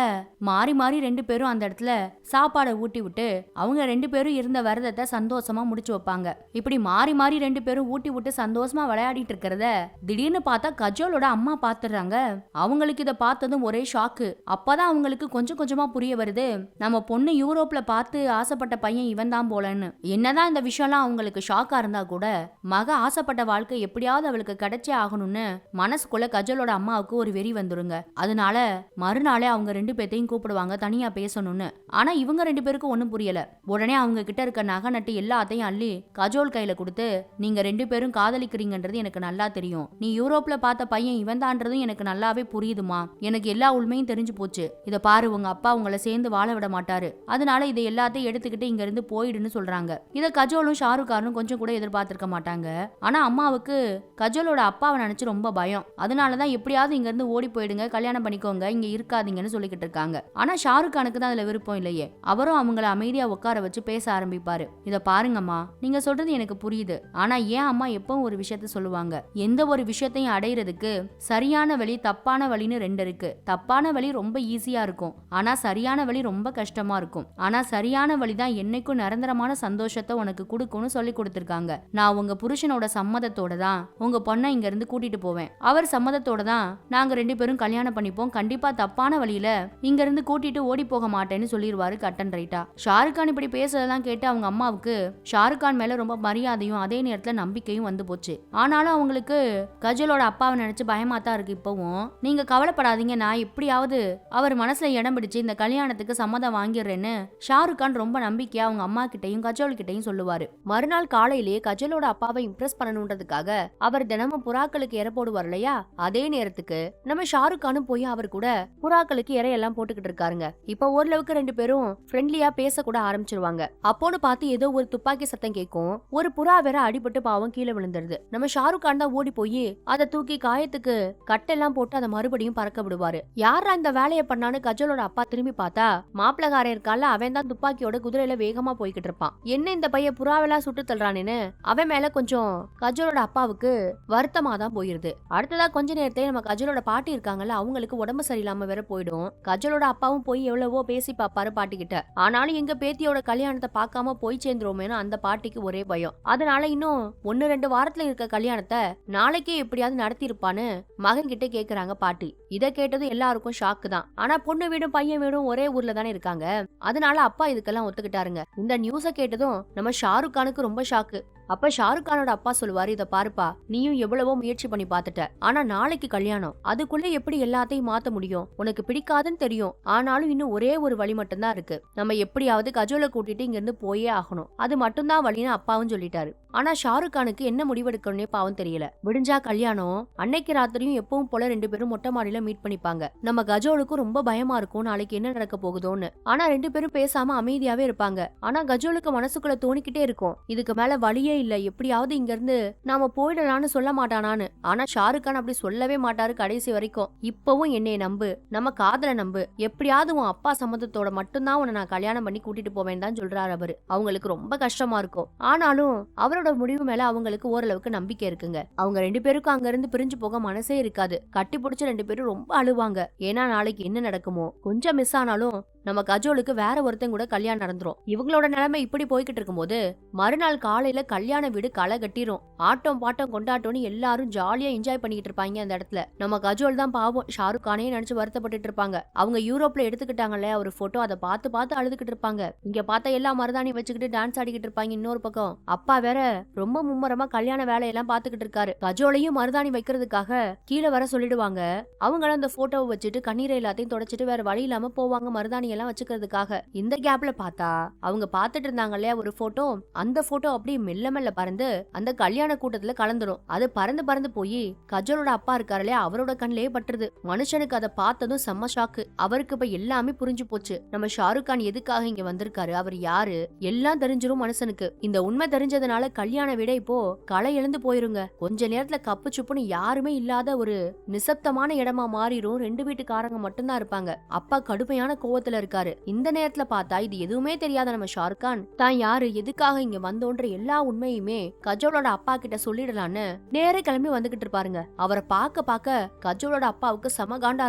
[SPEAKER 2] மாறி மாறி ரெண்டு பேரும் அந்த இடத்துல சாப்பாடை ஊட்டி விட்டு அவங்க ரெண்டு பேரும் இருந்த விரதத்தை சந்தோஷமா முடிச்சு வைப்பாங்க. இப்படி மாறி மாறி ரெண்டு பேரும் ஊட்டி விட்டு சந்தோஷமா விளையாடிட்டு இருக்கிறத திடீர்னு பார்த்தா கஜோலோட அம்மா பாத்துறாங்க. அவங்களுக்கு இதை பார்த்ததும் ஒரே ஷாக்கு. அப்பதான் அவங்களுக்கு கொஞ்சம் கொஞ்சமா புரிய வருது, நம்ம பொண்ணு யூரோப்ல பார்த்து ஆசைப்பட்ட பையன் இவன் தான் போலன்னு. என்னதான் இந்த விஷயம்லாம் அவங்களுக்கு ஷாக்கா இருந்தா கூட மக ஆசைப்பட்ட வாழ்க்கை எப்படியாவது அவளுக்கு கிடைச்சே ஆகணும்னு மனசுக்குள்ள கஜலோட அம்மாவுக்கு ஒரு வெறி வந்துருங்க. அதனால மறுநாளே அவங்க ரெண்டு பேத்தையும் கூப்பிடுவாங்க தனியா பேசணும்னு. ஆனா இவங்க ரெண்டு பேருக்கும் ஒண்ணும் புரியல. உடனே அவங்க கிட்ட இருக்க நகை நட்டு எல்லாத்தையும் அள்ளி கஜோல் கையில கொடுத்து, நீங்க ரெண்டு பேரும் காதலிக்கிறீங்கன்றது எனக்கு நல்லா தெரியும், நீ யூரோப்ல பார்த்த பையன் இவன் தான்றதும் எனக்கு நல்லாவே புரியுதுமா, எனக்கு எல்லா உண்மையும் தெரிஞ்சு போச்சு, இத பாரு உங்க அப்பா உங்களை சேர்ந்து வாழ விட மாட்டாரு, அதனால இதை எல்லாத்தையும் எடுத்துக்கிட்டு இங்க இருந்து போயிடுன்னு சொல்றாங்க. இத கஜோலும் ஷாருக் கானும் கொஞ்சம் கூட எதிர்பார்த்திருக்க மாட்டாங்க. ஆனா அம்மாவுக்கு கஜோலோட அப்பாவை நினைச்சு ரொம்ப பயம். அதனாலதான் எப்படியாவது இங்க இருந்து ஓடி போயிடுங்க, கல்யாணம் பண்ணிக்கோங்க, இங்க இருக்காதீங்கன்னு சொல்லிக்கிட்டு இருக்காங்க. ஆனா ஷாருக் கானுக்கு தான் அதுல விருப்பம் இல்லையே. அவரும் அவங்கள அமைதியா உட்கார வச்சு பேச ஆரம்பிப்பாரு. இத பாருங்கம்மா, நீங்க சொல்றது எனக்கு புரியுது, ஆனா ஏன் அம்மா எப்பவும் ஒரு விஷயத்த சொல்லுவாங்க, எந்த ஒரு விஷயத்தையும் அடையிறதுக்கு சரியான வழி தப்பான வழின்னு ரெண்டு இருக்கு. தப்பான வழி ரொம்ப ஈஸியா இருக்கும், ஆனா சரியான வழி ரொம்ப கஷ்டமா இருக்கும். ஆனா சரியான வழிதான் என்னைக்கும் நிரந்தரமான சந்தோஷத்தை உனக்கு கொடுக்கும்னு சொல்லி கொடுத்திருக்காங்க. நான் உங்க புருஷனோட சம்மதத்தோட தான் உங்க பொண்ணை இங்க இருந்து கூட்டிட்டு போவேன், அவர் சம்மதத்தோட தான் நாங்க ரெண்டு பேரும் கல்யாணம் பண்ணிப்போம், கண்டிப்பா தப்பான வழியில இங்க இருந்து கூட்டிட்டு ஓடி போக மாட்டேன்னு சொல்லிடுவாரு கட்டன் ரைட்டா. ஷாருக் கான் இப்படி பேசுறதெல்லாம் கேட்டு அவங்க அம்மாவுக்கு ஷாருக் கான் மேல ரொம்ப மரியாதையும் அதே நேரத்துல நம்பிக்கையும் வந்து போச்சு. ஆனாலும் அவங்களுக்கு கஜலோட அப்பாவை நினைச்சு பயமா தான் இருக்கு. இப்பவும் நீங்க கவலைப்படாதீங்க, நான் எப்படியாவது அவர் மனசுல இடம் பிடிச்சு இந்த கல்யாணத்துக்கு சம்மதம் வாங்கிடுறேன்னு ஷாருக் கான் ரொம்ப நம்பிக்கையா அவங்க அம்மா கிட்டையும் கஜோல் கிட்டையும் சொல்லுவாரு. மறுநாள் காலையிலேயே கஜலோட அப்பாவை இம்ப்ரெஸ் பண்ணணுன்றதுக்காக அவர் தினமும் புறாக்களுக்கு எற போடுவார் இல்லையா, அதே நேரத்துக்கு
[SPEAKER 1] நம்ம ஷாருக் கானும் போய் அவர் கூட புறாக்களுக்கு இறையெல்லாம் போட்டுக்கிட்டு இருக்காருங்க. இப்ப ஓரளவுக்கு ரெண்டு பேரும் ஃப்ரெண்ட்லியா பேச கூட ஆரம்பிச்சிருவாங்க. அப்போன்னு பார்த்து ஏதோ ஒரு துப்பாக்கி சத்தம் கேட்கும். ஒரு புறா வேற அடிபட்டு பாவம் கீழே விழுந்துருது. நம்ம ஷாருக் கான் தான் ஓடி போய் அதை தூக்கி காயத்துக்கு கட்டெல்லாம் போட்டு அதை மறுபடியும் பறக்க விடுவாரு. யாரா இந்த வேலையை பண்ணான்னு கஜலோட அப்பா திரும்பி பார்த்தா மாப்பிளகாரன் இருக்கால, அவன் தான் துப்பாக்கியோட குதிரையில வேகமா போய்கிட்டு இருப்பான். என்ன இந்த பையன் புறாவெல்லாம் சுட்டு தள்ளுறானேன்னு அவன் மேல கொஞ்சம் கஜலோட அப்பாவுக்கு வருத்தமா தான் போயிருது. அடுத்ததா கொஞ்ச நேரத்தையே நம்ம கஜலோட பாட்டி இருக்காங்கல்ல, அவங்களுக்கு உடம்பு சரியில்லாம வேற போயிடும். கஜலோட அப்பாவும் போய் எவ்வளவோ பேசி பாப்பாரு பாட்டி கிட்ட. ஆனாலும் எங்க பேத்தியோட கல்யாணத்தை பார்க்காம போய் சேர்ந்துருவோமேனு அந்த பாட்டிக்கு ஒரே பயம். அதனால இன்னும் 1-2 வாரத்துல இருக்க கல்யாணத்தை நாளைக்கே எப்படியாவது நடத்தி இருப்பான்னு மகன் கிட்ட கேக்குறாங்க பாட்டி. இத கேட்டதும் எல்லாருக்கும் ஷாக்கு தான். ஆனா பொண்ணு வீடும் பையன் வீடும் ஒரே ஊர்ல தானே இருக்காங்க. அதனால அப்பா இதுக்கெல்லாம் ஒத்துக்கிட்டாருங்க. இந்த நியூஸ கேட்டதும் நம்ம ஷாருக் கானுக்கு ரொம்ப ஷாக்கு. அப்ப ஷாருக் கானோட அப்பா சொல்லுவாரு, இத பாருப்பா, நீயும் எவ்வளவோ முயற்சி பண்ணி பாத்துட்ட, ஆனா நாளைக்கு கல்யாணம், அதுக்குள்ள எப்படி எல்லாத்தையும் மாத்த முடியும்? உனக்கு பிடிக்காதுன்னு தெரியும், ஆனாலும் இன்னும் ஒரே ஒரு வழி மட்டும்தான் இருக்கு. நம்ம எப்படியாவது கஜோலை கூட்டிட்டு இங்க இருந்து போயே ஆகணும், அது மட்டும்தான் வழின்னு அப்பாவும் சொல்லிட்டாரு. ஆனா ஷாருக் கானுக்கு என்ன முடிவெடுக்கணும்னே பாவம் தெரியல. விடிஞ்சா கல்யாணம், அன்னைக்கு ராத்திரியும் எப்பவும் போல 2 பேரும் மொட்டை மாடியில மீட் பண்ணிப்பாங்க. நம்ம கஜோலுக்கும் ரொம்ப பயமா இருக்கும் நாளைக்கு என்ன நடக்க போகுதோன்னு. ஆனா 2 பேரும் பேசாம அமைதியாவே இருப்பாங்க. ஆனா கஜோலுக்கு மனசுக்குள்ள தோணிக்கிட்டே இருக்கும், இதுக்கு மேல வழியே இல்ல, எப்படியாவது இங்க இருந்து நாம போயிடலான்னு சொல்ல மாட்டானான்னு. ஆனா ஷாருக் கான் அப்படி சொல்லவே மாட்டாரு கடைசி வரைக்கும். இப்பவும் என்னைய நம்பு, நம்ம காதல நம்பு, எப்படியாவது உன் அப்பா சம்மதத்தோட மட்டும்தான் உன்னை நான் கல்யாணம் பண்ணி கூட்டிட்டு போவேன் தான் சொல்றாரு அவரு. அவங்களுக்கு ரொம்ப கஷ்டமா இருக்கும். ஆனாலும் அவரோட முடிவு மேல அவங்களுக்கு ஓரளவுக்கு நம்பிக்கை இருக்குங்க. அவங்க 2 பேருக்கும் அங்க இருந்து பிரிஞ்சு போக மனசே இருக்காது. கட்டி பிடிச்ச 2 பேரும் ரொம்ப அழுவாங்க. ஏன்னா நாளைக்கு என்ன நடக்குமோ, கொஞ்சம் மிஸ் ஆனாலும் நம்ம கஜோலுக்கு வேற ஒருத்தன் கூட கல்யாணம் நடந்துரும். இவங்களோட நிலைமை இப்படி போய்கிட்டு இருக்கும்போது மறுநாள் காலையில கல்யாண வீடு களை கட்டிரும். ஆட்டம் பாட்டம் கொண்டாட்டம்னு எல்லாரும் ஜாலியா என்ஜாய் பண்ணிட்டு இருப்பாங்க அந்த இடத்துல. நம்ம கஜோல் தான் பாவம் ஷாருக் கானே நினைச்சு வருத்தப்பட்டு இருப்பாங்க. அவங்க யூரோப்ல எடுத்துக்கிட்டாங்கல்ல ஒரு போட்டோ, அதை பார்த்து பார்த்து அழுதுகிட்டு இருப்பாங்க. இங்க பார்த்தா எல்லா மருதாணி வச்சுக்கிட்டு டான்ஸ் ஆடிக்கிட்டு இருப்பாங்க. இன்னொரு பக்கம் அப்பா வேற ரொம்ப மும்மரமா கல்யாண வேலையெல்லாம் பாத்துக்கிட்டு இருக்காரு. கஜோலையும் மருதாணி வைக்கிறதுக்காக கீழே வர சொல்லிடுவாங்க. அவங்களும் அந்த போட்டோவை வச்சுட்டு கண்ணீரை எல்லாத்தையும் தொடச்சிட்டு வேற வழி இல்லாம போவாங்க மருதாணி எல்லாம் வச்சுக்கிறதுக்காக. இந்த கேப்ல பார்த்தா அவங்க பாத்துட்டு இருந்தாங்க இல்லையா ஒரு போட்டோ, அந்த போட்டோ அப்படியே மெல்ல மெல்ல பறந்து அந்த கல்யாண கூட்டத்துல கலந்துரும். அது பறந்து பறந்து போய் கஜலோட அப்பா இருக்காரு இல்லையா, அவரோட கண்ணிலே பட்டுருது. மனுஷனுக்கு அதை பார்த்ததும் செம்ம ஷாக்கு. அவருக்கு இப்ப எல்லாமே புரிஞ்சு போச்சு. நம்ம ஷாருக் கான் எதுக்காக இங்க வந்திருக்காரு, அவர் யாரு, எல்லாம் தெரிஞ்சிரும் மனுஷனுக்கு. இந்த உண்மை தெரிஞ்சதுனால கல்யாண விட இப்போ களை எழுந்து போயிருங்க. கொஞ்ச நேரத்துல கப்பு சுப்புன்னு யாருமே இல்லாத ஒரு நிசப்தமான இடமா மாறிடும். 2 வீட்டுக்காரங்க மட்டும்தான் இருப்பாங்க. அப்பா கடுமையான கோவத்துல இருக்காரு. இந்த நேரத்துல பார்த்தா இது எதுவுமே தெரியாத நம்ம ஷாருக் கான் தான் யாரு எதுக்காக இங்க வந்தோன்ற எல்லா உண்மையுமே கஜோலோட அப்பா கிட்ட சொல்லிடலான்னு நேரே கிளம்பி வந்துகிட்டு இருப்பாருங்க. அவரை பார்க்க கஜோலோட அப்பாவுக்கு சமகாண்டா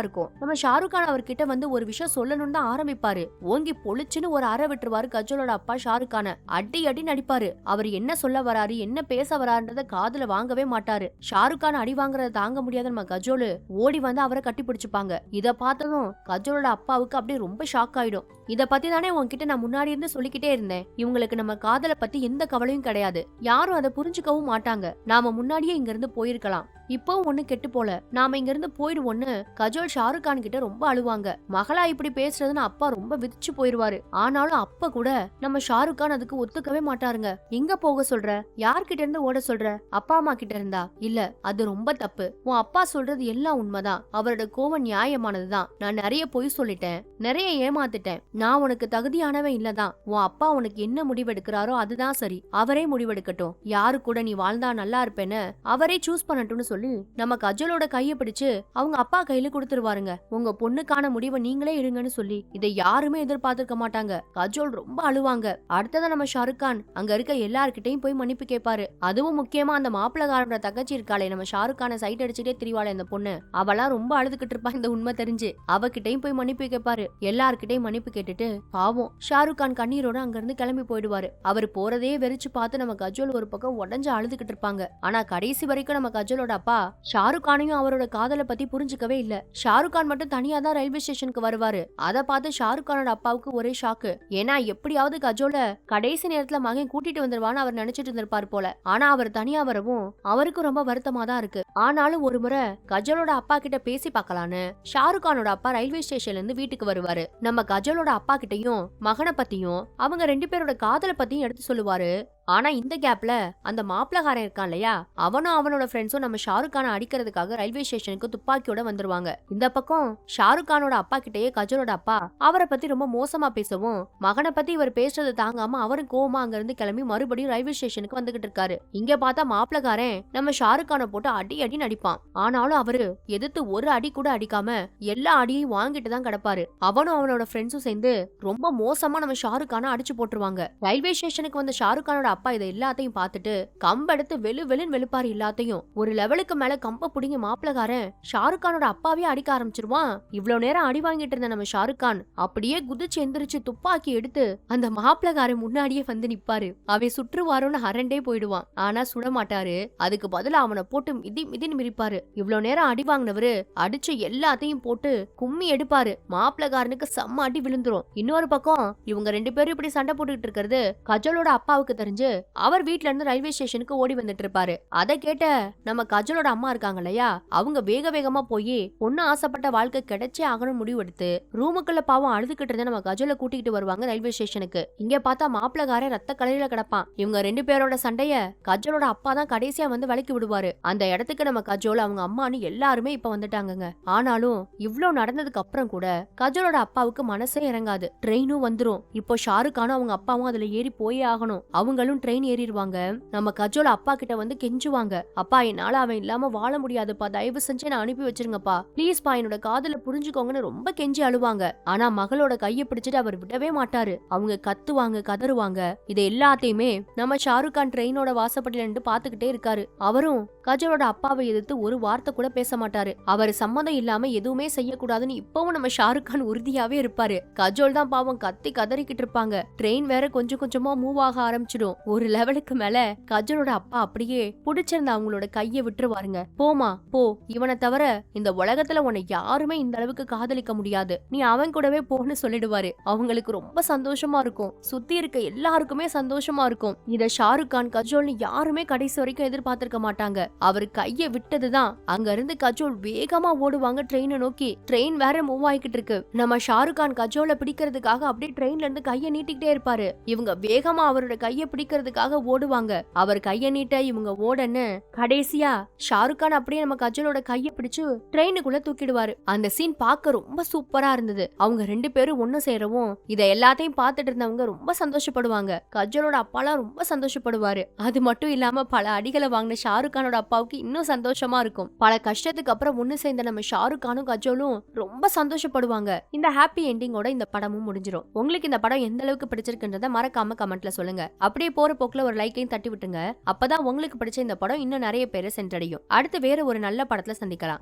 [SPEAKER 1] இருக்கும். நம்ம ஷாருக் கான் அவர்கிட்ட வந்து ஒரு விஷயம் சொல்லணும்னு தான் ஆரம்பிப்பாரு. ஓங்கி பொழிச்சுன்னு ஒரு அறை விட்டுருவாரு கஜோலோட அப்பா ஷாருக் கான. அடி அடி நடிப்பாரு. அவர் என்ன சொல்ல வராரு என்ன பேச வராருன்றத காதுல வாங்கவே மாட்டாரு. ஷாருக் கான் அடி வாங்குறத தாங்க முடியாத நம்ம கஜோலு ஓடி வந்து அவரை கட்டி பிடிச்சுப்பாங்க. இத பார்த்ததும் கஜோலோட அப்பாவுக்கு அப்படியே ரொம்ப ஷாக் ஆயிடும். இத பத்தி தானே உன்கிட்ட நான் முன்னாடி இருந்து சொல்லிக்கிட்டே இருந்தேன். இவங்களுக்கு நம்ம காதலை பத்தி எந்த கவலையும் கிடையாது. யாரும் அதை புரிஞ்சுக்கவும் மாட்டாங்க. நாம முன்னாடியே இங்க இருந்து போயிருக்கலாம். இப்பவும் ஒண்ணு கெட்டு போல, நாம இங்க இருந்து போயிடுவோன்னு கஜோல் ஷாருக் கான் கிட்ட ரொம்ப அழுவாங்க. மகளா இப்படி பேசுறதுன்னு அப்பா ரொம்ப விதிச்சு போயிருவாரு. ஆனாலும் அப்ப கூட நம்ம ஷாருக் கான் அதுக்கு ஒத்துக்கவே மாட்டாருங்க. எங்க போக சொல்ற, யார்கிட்ட இருந்து ஓட சொல்ற, அப்பா அம்மா கிட்ட இருந்தா? இல்ல, அது ரொம்ப தப்பு. உன் அப்பா சொல்றது எல்லாம் உண்மைதான். அவரோட கோவம் நியாயமானதுதான். நான் நிறைய பொய் சொல்லிட்டேன், நிறைய ஏமாத்திட்டேன். நான் உனக்கு தகுதியானவன் இல்லதான். உன் அப்பா உனக்கு என்ன முடிவெடுக்கிறாரோ அதுதான் சரி. அவரே முடிவெடுக்கட்டும். யாரு கூட நீ வாழ்ந்தா நல்லா இருப்பேன்னு அவரே சூஸ் பண்ணட்டும்னு சொல்லி நம்ம கஜலோட கைய பிடிச்சு அவங்க அப்பா கையில கொடுத்துருவாருங்க. உங்க பொண்ணுக்கான முடிவை நீங்களே எடுங்கன்னு சொல்லி. இதை யாருமே எதிர்பார்த்திருக்க மாட்டாங்க. கஜோல் ரொம்ப அழுவாங்க. அடுத்ததான் நம்ம ஷாருக் கான் அங்க இருக்க எல்லார்கிட்டையும் போய் மன்னிப்பு கேட்பாரு. அதுவும் முக்கியமா அந்த மாப்பிளகாரோட தங்கச்சி இருக்காளே, நம்ம ஷாருக் கான சைட் அடிச்சுட்டே திரிவாளே அந்த பொண்ணு, அவளா ரொம்ப அழுதுகிட்டு இருப்பா இந்த உண்மை தெரிஞ்சு. அவகிட்டையும் போய் மன்னிப்பு கேட்பாரு. எல்லார்கிட்டையும் மன்னிப்பு கேட்டுட்டு பாவம் ஷாருக் கான் கண்ணீரோட அங்க இருந்து கிளம்பி போயிடுவாரு. அவர் போறதே வெறிச்சு பார்த்து நம்ம கஜோல் ஒரு பக்கம் உடஞ்சு அழுதுகிட்டு இருப்பாங்க. ஆனா கடைசி வரைக்கும் நம்ம கஜோலோட அப்பா ஷாருக் கானையும் அவரோட காதலை பத்தி புரிஞ்சுக்கவே இல்ல. ஷாருக் கான் மட்டும் தனியா தான் ரயில்வே ஸ்டேஷனுக்கு வருவாரு. அத பார்த்து ஷாருக் கானோட அப்பாவுக்கு ஒரே ஷாக்கு. ஏன்னா எப்படியாவது கஜோல கடைசி நேரத்துல மகன் கூட்டிட்டு வந்துருவான்னு அவர் நினைச்சிட்டு இருந்திருப்பாரு போல. ஆனா அவர் தனியா வரவும் அவருக்கு ரொம்ப வருத்தமா தான் இருக்கு. ஆனாலும் ஒரு முறை கஜலோட அப்பா கிட்ட பேசி பார்க்கலான்னு ஷாருக் கானோட அப்பா ரயில்வே ஸ்டேஷன்ல இருந்து வீட்டுக்கு வருவாரு. நம்ம கஜலோட அப்பா கிட்டையும் மகனை பத்தியும் அவங்க 2 பேரோட காதலை பத்தியும் எடுத்து சொல்லுவாரு. ஆனா இந்த கேப்ல அந்த மாப்பிளகாரன் இருக்கான் இல்லையா, அவனும் அவனோட ஃப்ரெண்ட்ஸும் நம்ம ஷாருக் கானை அடிக்கிறதுக்காக ரயில்வே ஸ்டேஷனுக்கு துப்பாக்கியோட வந்துருவாங்க. இந்த பக்கம் ஷாருக் கானோட அப்பா கிட்டயே கஜலோட அப்பா அவரை பத்தி ரொம்ப மோசமா பேசவும், மகனை பத்தி இவர் பேசுறது தாங்காம அவரும் கோவமா அங்க இருந்து கிளம்பி மறுபடியும் ரயில்வே ஸ்டேஷனுக்கு வந்துகிட்டு இருக்காரு. இங்க பார்த்தா மாப்பிளகாரன் நம்ம ஷாருக் கானை போட்டு அடி அடி நடிப்பான். ஆனாலும் அவரு எதிர்த்து ஒரு அடி கூட அடிக்காம எல்லா அடியையும் வாங்கிட்டு தான் கிடப்பாரு. அவனும் அவனோட ஃப்ரெண்ட்ஸும் சேர்ந்து ரொம்ப மோசமா நம்ம ஷாருக் கானை அடிச்சு போட்டுருவாங்க. ரயில்வே ஸ்டேஷனுக்கு வந்த ஷாருக் கானோட அப்பா இதை எல்லாத்தையும் பார்த்துட்டு கம்பெடுத்து வெளுன்னு வெளுப்பாரு எல்லாத்தையும். ஒரு லெவலுக்கு மேல கம்ப புடிங்கி மாப்பிளகாரன் ஷாருக் கானோட அப்பாவே அடிக்க ஆரம்பிச்சிருவான். இவ்வளவு நேரம் அடி வாங்கிட்டு இருந்த நம்ம ஷாருக் கான் அப்படியே குதிச்சு எந்திரிச்சு துப்பாக்கி எடுத்து அந்த மாப்பிளகாரன் முன்னாடியே வந்து நிப்பாரு. அவன் சுற்றுவாரோன்னு அரண்டே போயிடுவான். ஆனா சுட மாட்டாரு. அதுக்கு பதிலா அவனை போட்டு மிதின்னு மிதிப்பாரு. இவ்வளவு நேரம் அடி வாங்கினவரு அடிச்சு எல்லாத்தையும் போட்டு கும்மி எடுப்பாரு. மாப்பிளகாரனுக்கு செம்ம அடி விழுந்துரும். இன்னொரு பக்கம் இவங்க 2 பேரும் இப்படி சண்டை போட்டுக்கிட்டு இருக்கிறது கஜலோட அப்பாவுக்கு தெரிஞ்சு அவர் வீட்ல இருந்து ரயில்வே ஸ்டேஷனுக்கு ஓடி வந்துட்டு இருப்பாரு. அதை கேட்ட நம்ம கஜலோட அம்மா இருக்காங்க இல்லையா, அவங்க வேகமா போய் பொண்ணு ஆசைப்பட்ட வாழ்க்கை கிடைச்சே ஆகணும் முடிவு எடுத்து ரூமுக்குள்ள பாவம் அழுதுகிட்டு இருந்த நம்ம கஜலை கூட்டிகிட்டு வருவாங்க ரயில்வே ஸ்டேஷனுக்கு. இங்க பார்த்தா மாப்பிளகாரன் ரத்த கலையில கிடப்பான். இவங்க 2 பேரோட சண்டைய கஜலோட அப்பா தான் கடைசியா வந்து விலக்கி விடுவாரு. அந்த இடத்துக்கு நம்ம கஜோல் அவங்க அம்மானு எல்லாருமே இப்ப வந்துட்டாங்க. ஆனாலும் இவ்ளோ நடந்ததுக்கு அப்புறம் கூட கஜலோட அப்பாவுக்கு மனசே இறங்காது. ட்ரெயினும் வந்துரும். இப்போ ஷாருக் கானும் அவங்க அப்பாவும் அதுல ஏறி போயே ஆகணும். அவங்களும் ட்ரெயின் ஏறிடுவாங்க. நம்ம கஜோல் அப்பா கிட்ட வந்து கெஞ்சுவாங்க, அப்பா என்னால அவன் இல்லாம வாழ முடியாதுப்பா, தயவு செஞ்சு நான் அனுப்பி வச்சிருங்கப்பா, பிளீஸ்பா என்னோட காதல புரிஞ்சுக்கோங்கன்னு ரொம்ப கெஞ்சி அழுவாங்க. ஆனா மகளோட கையை பிடிச்சிட்டு அவர் விடவே மாட்டாரு. அவங்க கத்துவாங்க கதறுவாங்க. இது எல்லாத்தையுமே நம்ம ஷாருக் கான் ட்ரெயினோட வாசப்படியில நின்று பாத்துக்கிட்டே இருக்காரு. அவரும் கஜலோட அப்பாவை எதிர்த்து ஒரு வார்த்தை கூட பேச மாட்டாரு. அவர் சம்மதம் இல்லாம எதுவுமே செய்யக்கூடாதுன்னு இப்பவும் நம்ம ஷாருக் கான் உறுதியாவே இருப்பாரு. கஜோல் தான் பாவம் கத்தி கதறிக்கிட்டு இருப்பாங்க. ட்ரெயின் வேற கொஞ்சம் கொஞ்சமா மூவ் ஆக ஆரம்பிச்சிடும். ஒரு லெவலுக்கு மேல கஜலோட அப்பா அப்படியே புடிச்சிருந்த அவங்களோட கையை விட்டுருவாருங்க. போமா போ, இவனை தவிர இந்த உலகத்துல உன்னை யாருமே இந்த அளவுக்கு காதலிக்க முடியாது, நீ அவன் கூடவே போன்னு சொல்லிடுவாரு. அவங்களுக்கு ரொம்ப சந்தோஷமா இருக்கும். சுத்தி இருக்க எல்லாருக்குமே சந்தோஷமா இருக்கும். இத ஷாருக் கான் கஜோல்னு யாருமே கடைசி வரைக்கும் எதிர்பார்த்திருக்க மாட்டாங்க. அவர் கையை விட்டதுதான் அங்க இருந்து கஜோல் வேகமா ஓடுவாங்க ட்ரெயினை நோக்கி. ட்ரெயின் வேற மூவ் ஆகிக்கிட்டு இருக்கு. நம்ம ஷாருக் கான் கஜோலை பிடிக்கிறதுக்காக அப்படியே ட்ரெயின்ல இருந்து கையை நீட்டிக்கிட்டே இருப்பாரு. இவங்க வேகமா அவரோட கையை பிடிக்கிறதுக்காக ஓடுவாங்க. அவர் கையை நீட்ட இவங்க ஓடன்னு கடைசியா ஷாருக் கான் அப்படியே நம்ம கஜோலோட கையை பிடிச்சு ட்ரெயினுக்குள்ள தூக்கிடுவாரு. அந்த சீன் பார்க்க ரொம்ப சூப்பரா இருந்தது. அவங்க 2 பேரும் ஒண்ணு சேரவும் இத எல்லாத்தையும் பார்த்துட்டு இருந்தவங்க ரொம்ப சந்தோஷப்படுவாங்க. கஜோலோட அப்பாலாம் ரொம்ப சந்தோஷப்படுவாரு. அது மட்டும் இல்லாம பல அடிகளை வாங்கின ஷாருக் கானோட அப்பாவுக்கு இன்னும் சந்தோஷமா இருக்கும். பல கஷ்டத்துக்கு அப்புறம் ஒண்ணு சேர்ந்த நம்ம ஷாருக் கானும் கஜோலும் ரொம்ப சந்தோஷப்படுவாங்க. இந்த ஹாப்பி எண்டிங்கோட இந்த படமும் முடிஞ்சிரும். உங்களுக்கு இந்த படம் எந்த அளவுக்கு பிடிச்சிருக்குன்றத மறக்காம கமெண்ட்ல சொல்லுங்க. அப்படியே போற போக்குல ஒரு லைக்கையும் தட்டி விட்டுங்க. அப்பதான் உங்களுக்கு பிடிச்ச இந்த படம் இன்னும் நிறைய பேரை சென்றடையும். அடுத்து வேற ஒரு நல்ல படத்துல சந்திக்கலாம்.